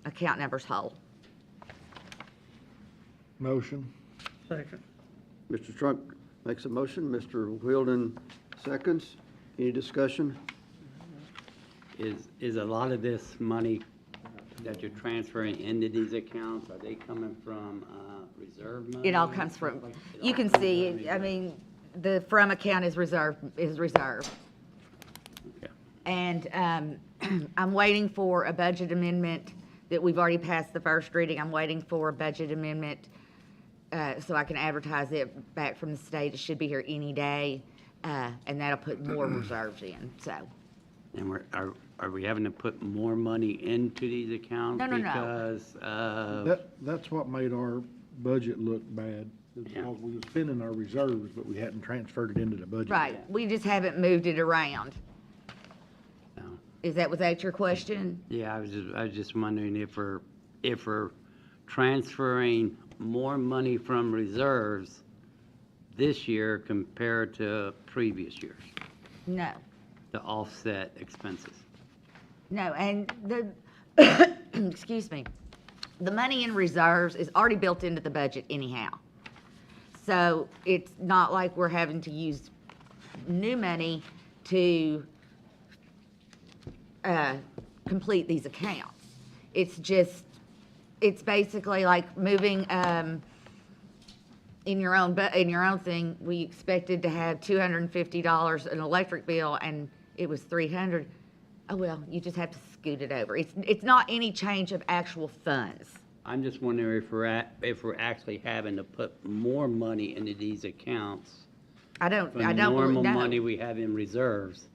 account numbers whole. Motion. Second. Mr. Strunk makes a motion. Mr. Wheeldon seconds. Any discussion? Is a lot of this money that you're transferring into these accounts, are they coming from reserve money? It all comes from, you can see, I mean, the from account is reserved. Okay. And I'm waiting for a budget amendment that we've already passed the first reading. I'm waiting for a budget amendment so I can advertise it back from the state. It should be here any day, and that'll put more reserves in, so. And are we having to put more money into these accounts? No. Because That's what made our budget look bad. Yeah. Because we were spending our reserves, but we hadn't transferred it into the budget. Right, we just haven't moved it around. Was that your question? yeah, I was just wondering if we're transferring more money from reserves this year compared to previous years No. to offset expenses. No, and the, excuse me, the money in reserves is already built into the budget anyhow. So it's not like we're having to use new money to complete these accounts. It's basically like moving, in your own thing, we expected to have $250 an electric bill and it was $300. Oh, well, you just have to scoot it over. It's not any change of actual funds. I'm just wondering if we're actually having to put more money into these accounts I don't from the normal know. money we have in reserves.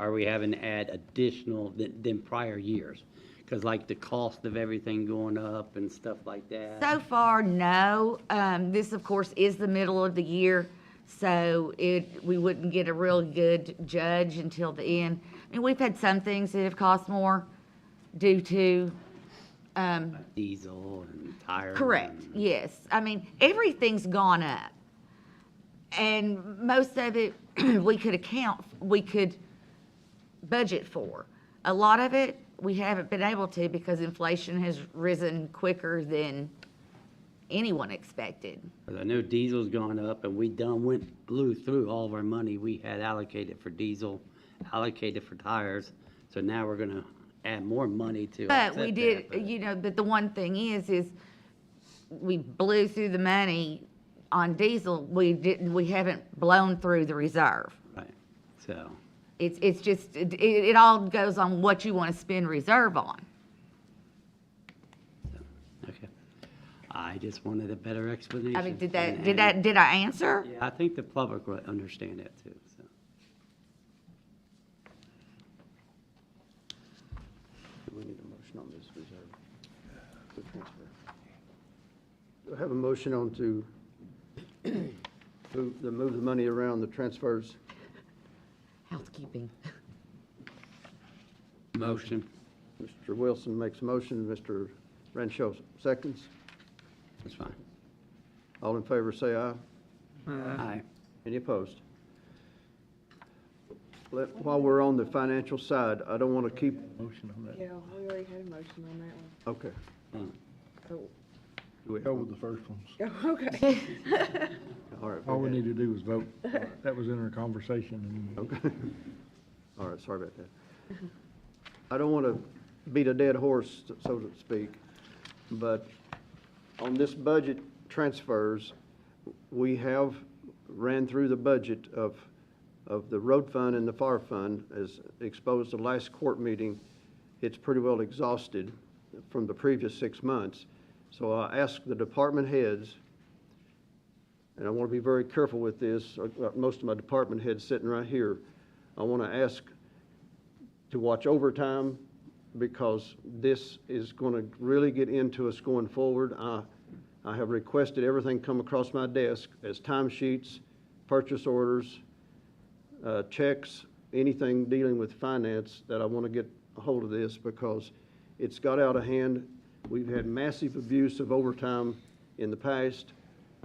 Are we having to add additional than prior years? Because like the cost of everything going up and stuff like that. So far, no. This, of course, is the middle of the year, so we wouldn't get a real good judge until the end. I mean, we've had some things that have cost more due to, Diesel and tires. correct, and- yes. I mean, everything's gone up. And most of it, we could budget for. A lot of it, we haven't been able to because inflation has risen quicker than anyone expected. 'Cause I know diesel's gone up and we blew through all of our money we had allocated for diesel, allocated for tires. So now we're gonna add more money to But offset we that, did, but the one thing is we blew through the money on diesel. We haven't blown through the reserve. Right, so, It's just, it all goes on what you want to spend reserve on. okay. I just wanted a better explanation. I mean, did and- I answer? Yeah, I think the public will understand that too, so. Do we need a motion on this reserve? The transfer. Do I have a motion on to move the money around the transfers? Housekeeping. Motion, Mr. Wilson makes a motion, Mr. Renshaw seconds. that's fine. All in favor, say aye. Aye. Any opposed? while we're on the financial side, I don't want to keep, Motion on that. Yeah, we already had a motion on that okay. one. Do we- Go with the first ones. Oh, okay. All right. All we very need to do is vote. That was in our conversation. And good. Okay. All right, sorry about that. I don't want to beat a dead horse, so to speak, but on this budget transfers, we have ran through the budget of the road fund and the fire fund as exposed to last court meeting. It's pretty well exhausted from the previous 6 months. So I asked the department heads, and I want to be very careful with this, most of my department heads sitting right here, I want to ask to watch overtime because this is going to really get into us going forward. I have requested everything come across my desk as timesheets, purchase orders, checks, anything dealing with finance that I want to get a hold of this because it's got out of hand. We've had massive abuse of overtime in the past,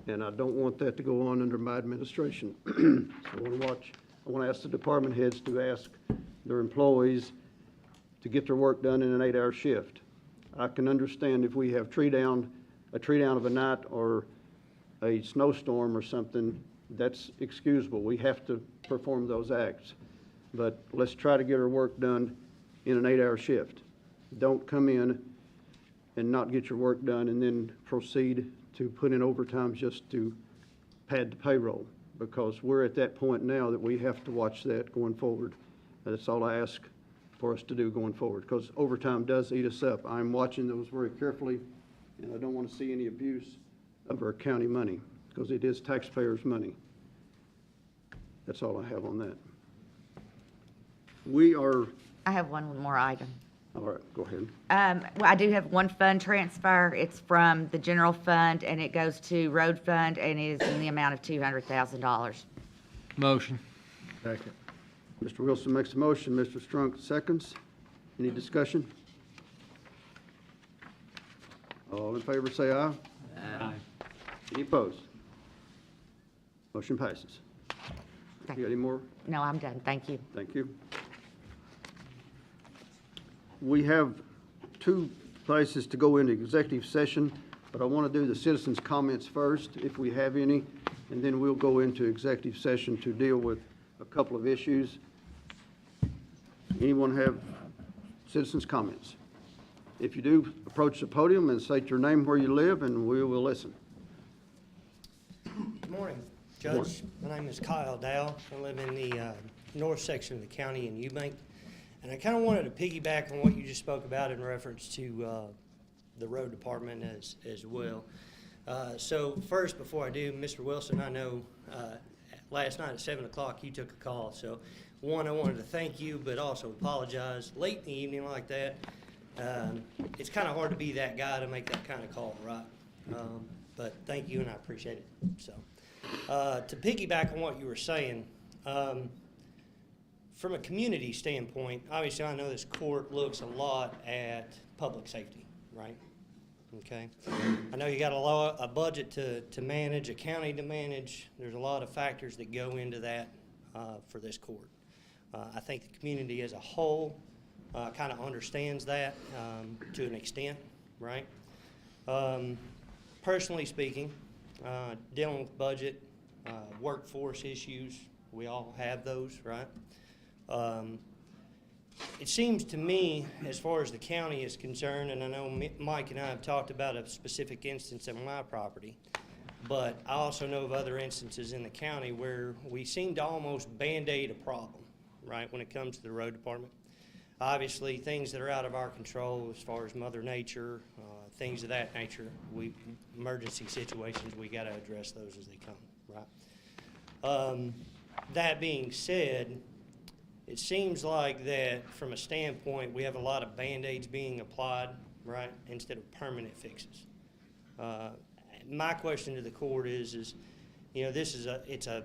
and I don't want that to go on under my administration. So I want to ask the department heads to ask their employees to get their work done in an 8-hour shift. I can understand if we have a tree down of a night or a snowstorm or something, that's excusable. We have to perform those acts. But let's try to get our work done in an 8-hour shift. Don't come in and not get your work done and then proceed to put in overtime just to pad the payroll, because we're at that point now that we have to watch that going forward. That's all I ask for us to do going forward, because overtime does eat us up. I'm watching those very carefully, and I don't want to see any abuse of our county money, because it is taxpayers' money. That's all I have on that. We are, I have one more item. all right, go ahead. Well, I do have one fund transfer. It's from the general fund, and it goes to road fund, and it is in the amount of $200,000. Motion. Second. Mr. Wilson makes a motion, Mr. Strunk seconds. Any discussion? All in favor say aye. Aye. Any opposed? Motion passes. Thank You got any more? No, I'm done. Thank you. Thank you. We have 2 places to go into executive session, but I want to do the citizens' comments first, if we have any, and then we'll go into executive session to deal with a couple of issues. Anyone have citizens' comments? If you do, approach the podium and state your name, where you live, and we will listen. Good morning, Judge. My name is Kyle Dow. I live in the north section of the county in Eubank. And I kind of wanted to piggyback on what you just spoke about in reference to the road department as well. So first, before I do, Mr. Wilson, I know last night at 7 o'clock you took a call. So one, I wanted to thank you, but also apologize. Late in the evening like that, it's kind of hard to be that guy to make that kind of call, right? But thank you, and I appreciate it. So to piggyback on what you were saying, from a community standpoint, obviously I know this court looks a lot at public safety, right? Okay. I know you got a budget to manage, a county to manage. There's a lot of factors that go into that for this court. I think the community as a whole kind of understands that to an extent, right? Personally speaking, dealing with budget, workforce issues, we all have those, right? It seems to me, as far as the county is concerned, and I know Mike and I have talked about a specific instance on my property, but I also know of other instances in the county where we seem to almost Band-Aid a problem, right, when it comes to the road department. Obviously, things that are out of our control as far as Mother Nature, things of that nature, emergency situations, we got to address those as they come, right? That being said, it seems like that from a standpoint, we have a lot of Band-Aids being applied, right, instead of permanent fixes. My question to the court is, you know, it's a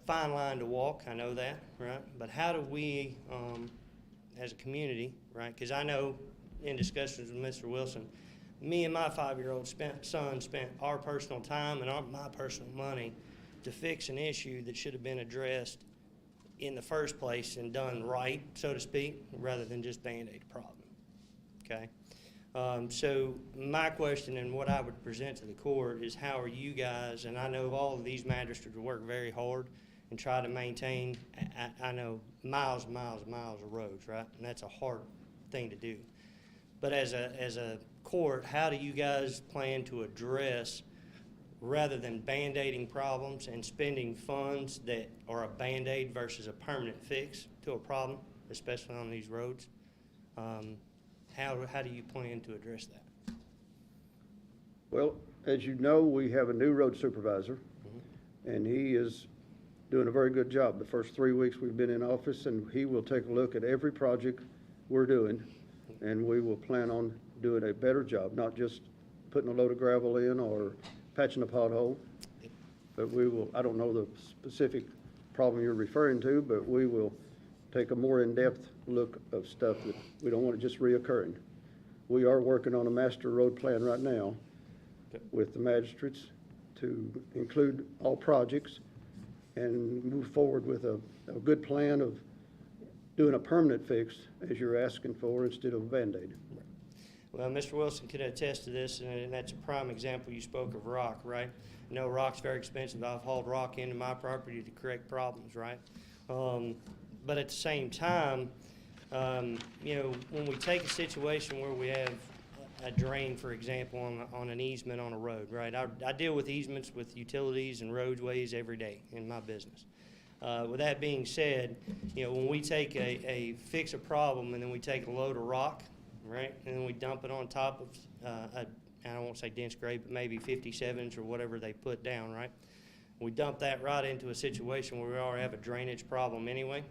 fine line to walk, I know that, right? But how do we, as a community, right, because I know in discussions with Mr. Wilson, me and my 5-year-old son spent our personal time and my personal money to fix an issue that should have been addressed in the first place and done right, so to speak, rather than just Band-Aid a problem, okay? So my question and what I would present to the court is how are you guys, and I know all of these magistrates work very hard and try to maintain, I know miles and miles and miles of roads, right? And that's a hard thing to do. But as a court, how do you guys plan to address, rather than Band-Aiding problems and spending funds that are a Band-Aid versus a permanent fix to a problem, especially on these roads? How do you plan to address that? Well, as you know, we have a new road supervisor, and he is doing a very good job. The first 3 weeks we've been in office, and he will take a look at every project we're doing, and we will plan on doing a better job, not just putting a load of gravel in or patching a pothole, but we will, I don't know the specific problem you're referring to, but we will take a more in-depth look of stuff that we don't want it just reoccurring. We are working on a master road plan right now with the magistrates to include all projects and move forward with a good plan of doing a permanent fix, as you're asking for, instead of a Band-Aid. Well, Mr. Wilson can attest to this, and that's a prime example. You spoke of rock, right? You know, rock's very expensive. I've hauled rock into my property to correct problems, right? But at the same time, you know, when we take a situation where we have a drain, for example, on an easement on a road, right? I deal with easements with utilities and roadways every day in my business. With that being said, you know, when we take fix a problem and then we take a load of rock, right, and then we dump it on top of I don't want to say dense grade, but maybe 57s or whatever they put down, right? We dump that right into a situation where we already have a drainage problem anyway.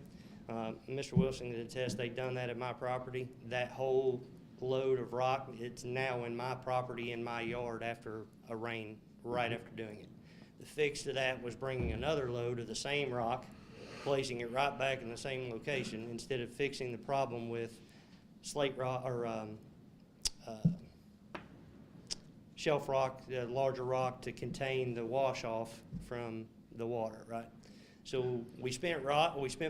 Mr. Wilson can attest they've done that at my property. That whole load of rock, it's now in my property in my yard after a rain, right after doing it. The fix to that was bringing another load of the same rock, placing it right back in the same location instead of fixing the problem with slate rock or shelf rock, the larger rock to contain the wash off from the water, right? So we spent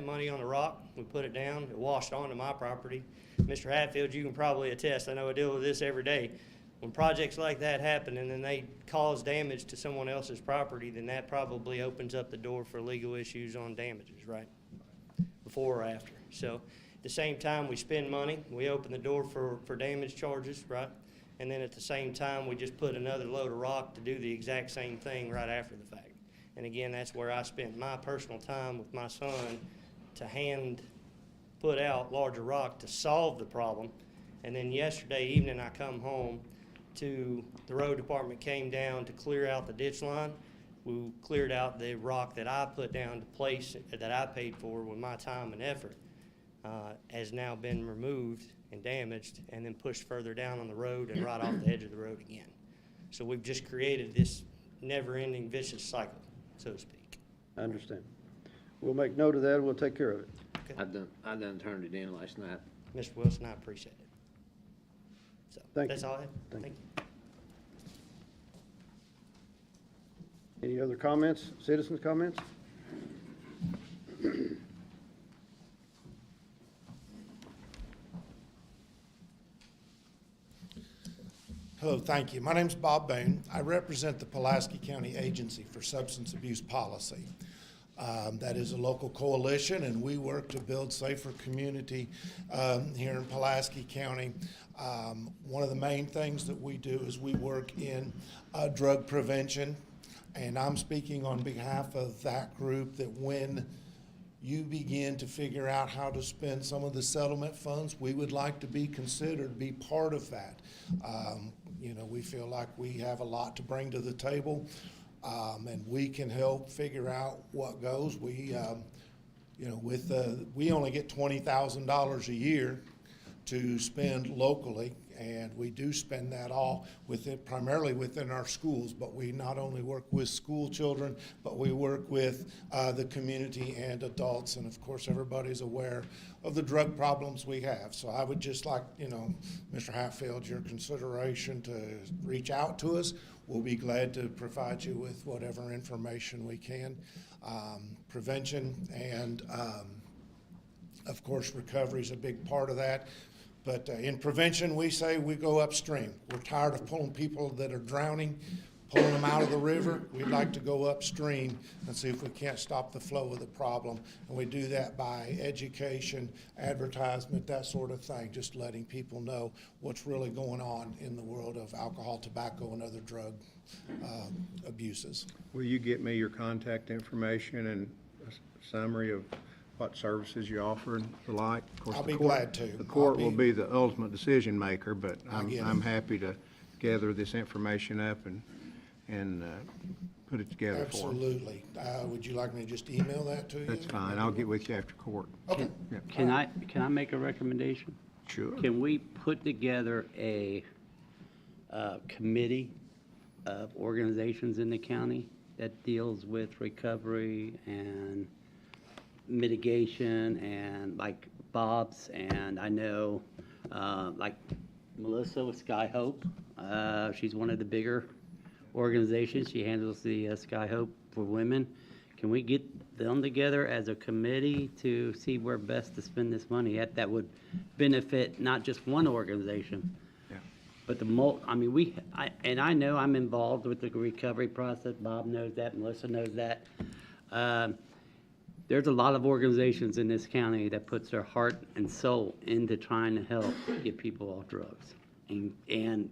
money on the rock, we put it down, it washed onto my property. Mr. Hatfield, you can probably attest, I know I deal with this every day. When projects like that happen and then they cause damage to someone else's property, then that probably opens up the door for legal issues on damages, right? Before or after. So at the same time we spend money, we open the door for damage charges, right? And then at the same time we just put another load of rock to do the exact same thing right after the fact. And again, that's where I spent my personal time with my son to hand put out larger rock to solve the problem. And then yesterday evening I come home to the road department came down to clear out the ditch line. We cleared out the rock that I put down to place that I paid for with my time and effort has now been removed and damaged and then pushed further down on the road and right off the edge of the road again. So we've just created this never-ending vicious cycle, so to speak. I understand. We'll make note of that, and we'll take care of it. Okay. I done turned it in last night. Mr. Wilson, I appreciate it. So Thank that's you. all I have. Thank Thank you. you. Any other comments, citizens' comments? Hello, thank you. My name's Bob Boone. I represent the Pulaski County Agency for Substance Abuse Policy. That is a local coalition, and we work to build safer community here in Pulaski County. One of the main things that we do is we work in drug prevention, and I'm speaking on behalf of that group that when you begin to figure out how to spend some of the settlement funds, we would like to be considered, be part of that. You know, we feel like we have a lot to bring to the table, and we can help figure out what goes. We, you know, we only get $20,000 a year to spend locally, and we do spend that all primarily within our schools, but we not only work with school children, but we work with the community and adults, and of course everybody's aware of the drug problems we have. So I would just like, you know, Mr. Hatfield, your consideration to reach out to us. we'll be glad to provide you with whatever information we can. Prevention and, of course, recovery is a big part of that. But in prevention, we say we go upstream. We're tired of pulling people that are drowning, pulling them out of the river. We'd like to go upstream and see if we can't stop the flow of the problem. And we do that by education, advertisement, that sort of thing, just letting people know what's really going on in the world of alcohol, tobacco, and other drug abuses. Will you get me your contact information and a summary of what services you offer and the like? Of course, I'll the be court- glad to. The court I'll will be- be the ultimate decision maker, but I get it. I'm happy to gather this information up and put it together for them. Absolutely. Would you like me to just email that to you? That's fine. I'll get with you after court. Okay. Yeah. Can I make a recommendation? Sure. Can we put together a committee of organizations in the county that deals with recovery and mitigation, and like Bob's, and I know like Melissa with Sky Hope, she's one of the bigger organizations. She handles the Sky Hope for women. Can we get them together as a committee to see where best to spend this money at that would benefit not just one organization, Yeah. but I mean, I know I'm involved with the recovery process. Bob knows that, Melissa knows that. There's a lot of organizations in this county that puts their heart and soul into trying to help get people off drugs and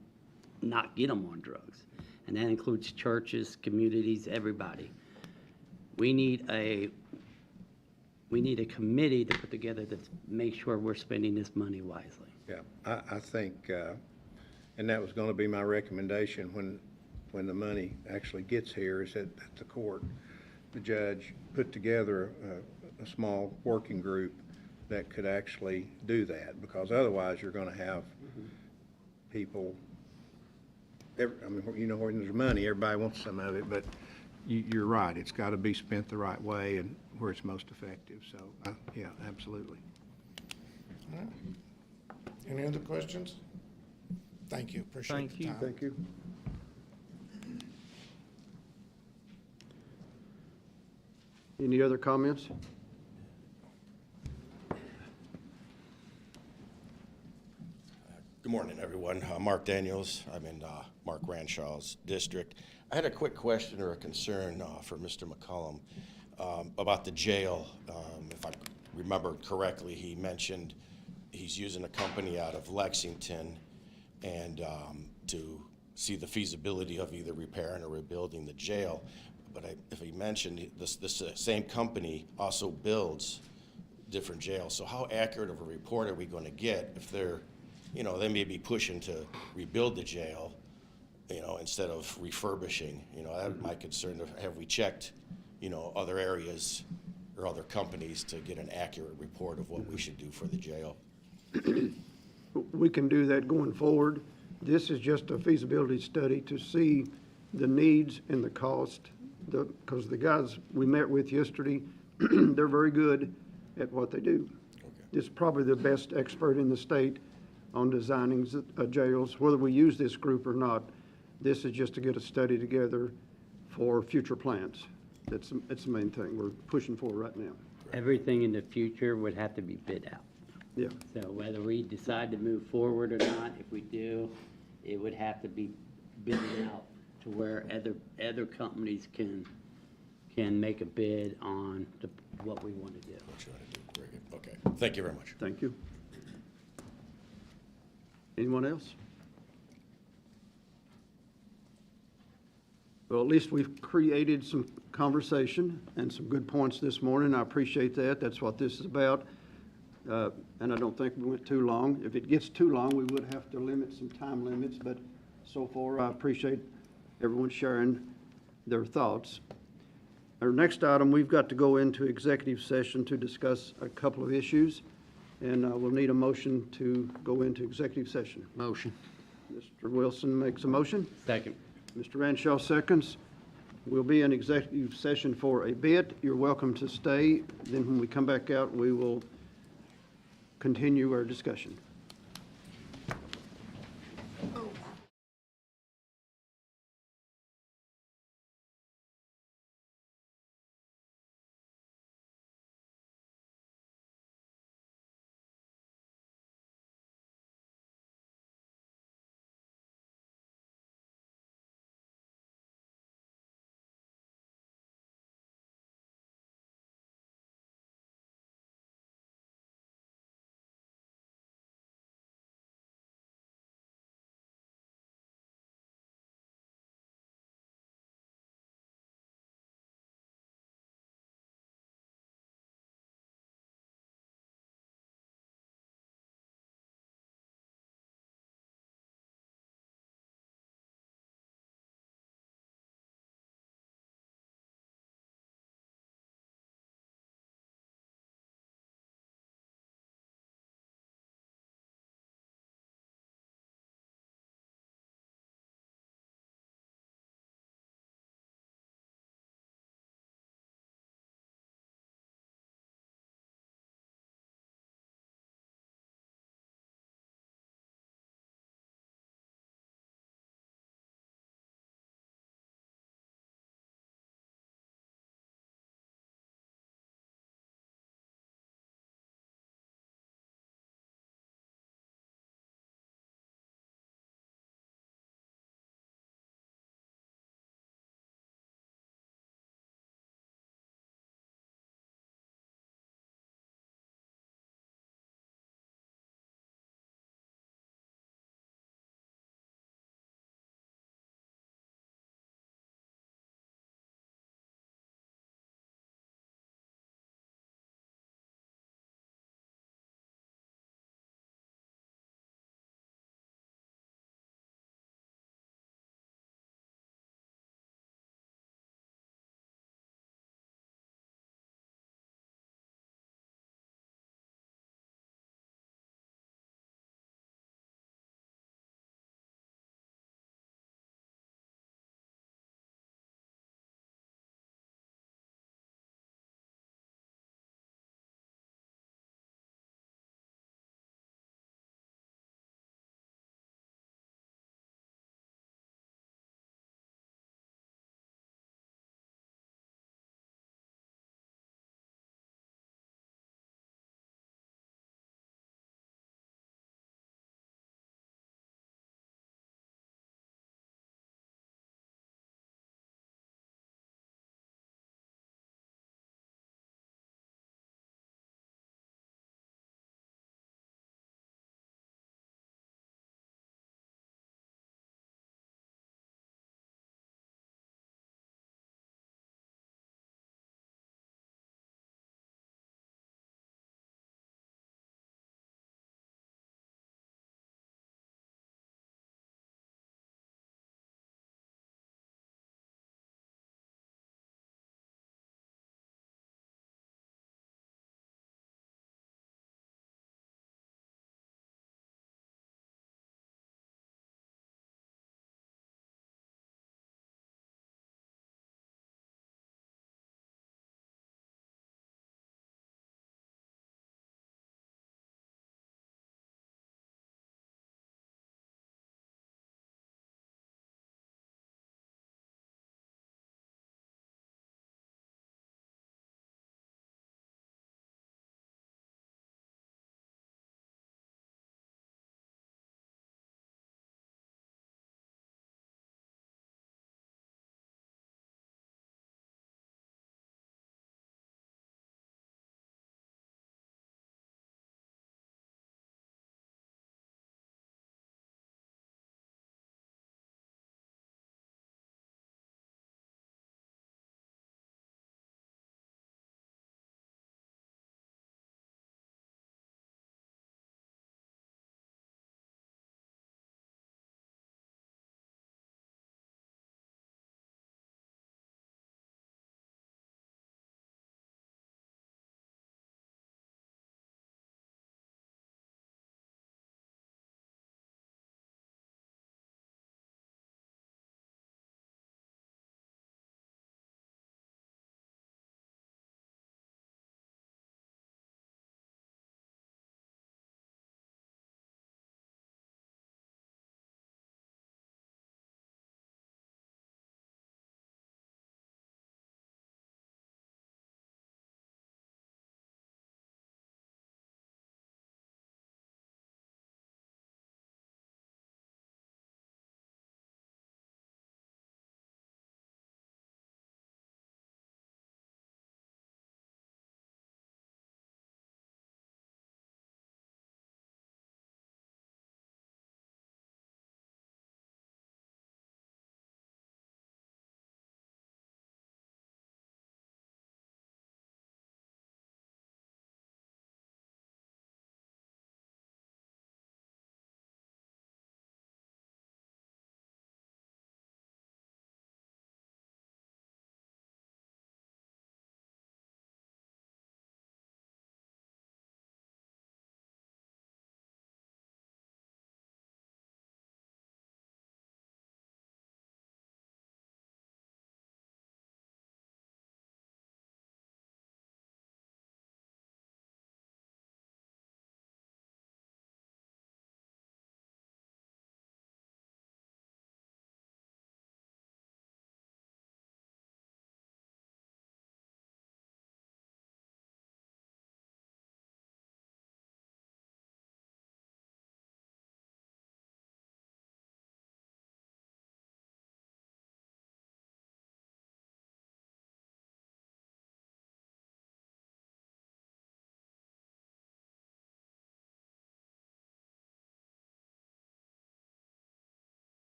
not get them on drugs. And that includes churches, communities, everybody. We need a committee to put together to make sure we're spending this money wisely. Yeah, I think, and that was going to be my recommendation when the money actually gets here, is that the court, the judge, put together a small working group that could actually do that, because otherwise you're going to have people, I mean, you know, when there's money, everybody wants some of it, but you're right, it's got to be spent the right way and where it's most effective. So, yeah, absolutely. All right. Any other questions? Thank you. Appreciate Thank the you. time. Thank you. Any other comments? Good morning, everyone. Mark Daniels. I'm in Mark Ranshaw's district. I had a quick question or a concern for Mr. McCollum about the jail. If I remember correctly, he mentioned he's using a company out of Lexington and to see the feasibility of either repairing or rebuilding the jail. But if he mentioned this same company also builds different jails. So how accurate of a report are we going to get if they're, you know, they may be pushing to rebuild the jail, you know, instead of refurbishing? You know, that's my concern. Have we checked, you know, other areas or other companies to get an accurate report of what we should do for the jail? We can do that going forward. This is just a feasibility study to see the needs and the cost. Because the guys we met with yesterday, they're very good at what they do. Okay. This is probably the best expert in the state on designing jails, whether we use this group or not. This is just to get a study together for future plans. It's the main thing we're pushing for right now. Everything in the future would have to be bid out. Yeah. So whether we decide to move forward or not, if we do, it would have to be bid out to where other companies can make a bid on what we want to do. What you want to do? Very good. Okay. Thank you very much. Thank you. Anyone else? Well, at least we've created some conversation and some good points this morning. I appreciate that. That's what this is about. And I don't think we went too long. If it gets too long, we would have to limit some time limits, but so far, I appreciate everyone sharing their thoughts. Our next item, we've got to go into executive session to discuss a couple of issues, and we'll need a motion to go into executive session. Motion. Mr. Wilson makes a motion. Second. Mr. Ranshaw seconds. We'll be in executive session for a bit. You're welcome to stay. Then when we come back out, we will continue our discussion.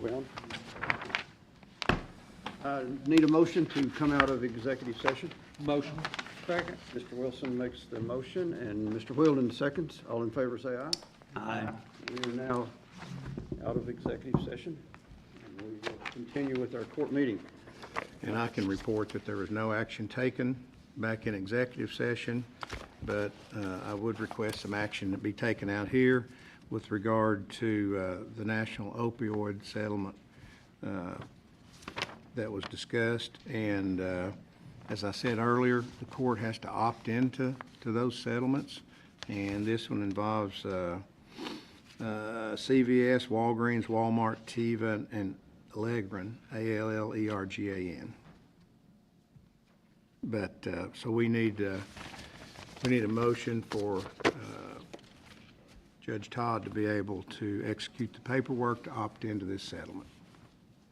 we on? Need a motion to come out of executive session. Motion. Second. Mr. Wilson makes the motion, and Mr. Wheeldon seconds. All in favor, say aye. Aye. We are now out of executive session, and we will continue with our court meeting. And I can report that there was no action taken back in executive session, but I would request some action to be taken out here with regard to the national opioid settlement that was discussed. And as I said earlier, the court has to opt into those settlements, and this one involves CVS, Walgreens, Walmart, Teva, and Allegran, Allergan. But, so we need a motion for Judge Todd to be able to execute the paperwork to opt into this settlement,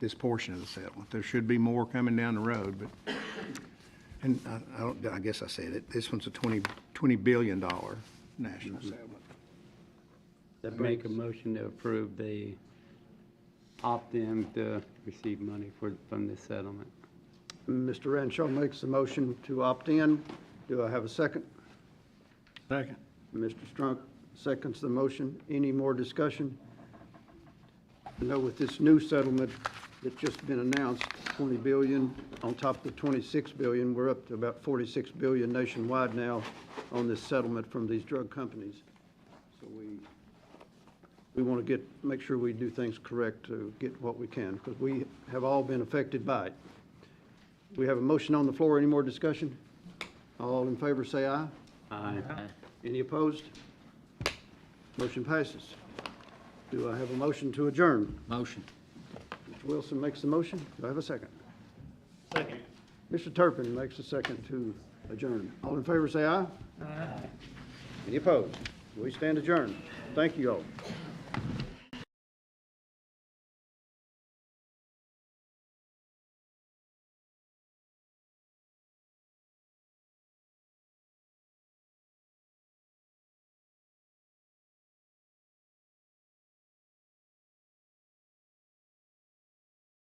this portion of the settlement. There should be more coming down the road, but, and I guess I said it, this one's a $20 billion national settlement. Make a motion to approve the opt-in to receive money from this settlement. Mr. Renshaw makes the motion to opt in. Do I have a second? Second. Mr. Strunk seconds the motion. Any more discussion? I know with this new settlement that's just been announced, $20 billion on top of the $26 billion, we're up to about $46 billion nationwide now on this settlement from these drug companies. So we want to make sure we do things correct to get what we can, because we have all been affected by it. We have a motion on the floor. Any more discussion? All in favor say aye. Aye. Any opposed? Motion passes. Do I have a motion to adjourn? Motion. Mr. Wilson makes the motion. Do I have a second? Second. Mr. Turpin makes a second to adjourn. All in favor say aye. Aye. Any opposed? We stand adjourned. Thank you all.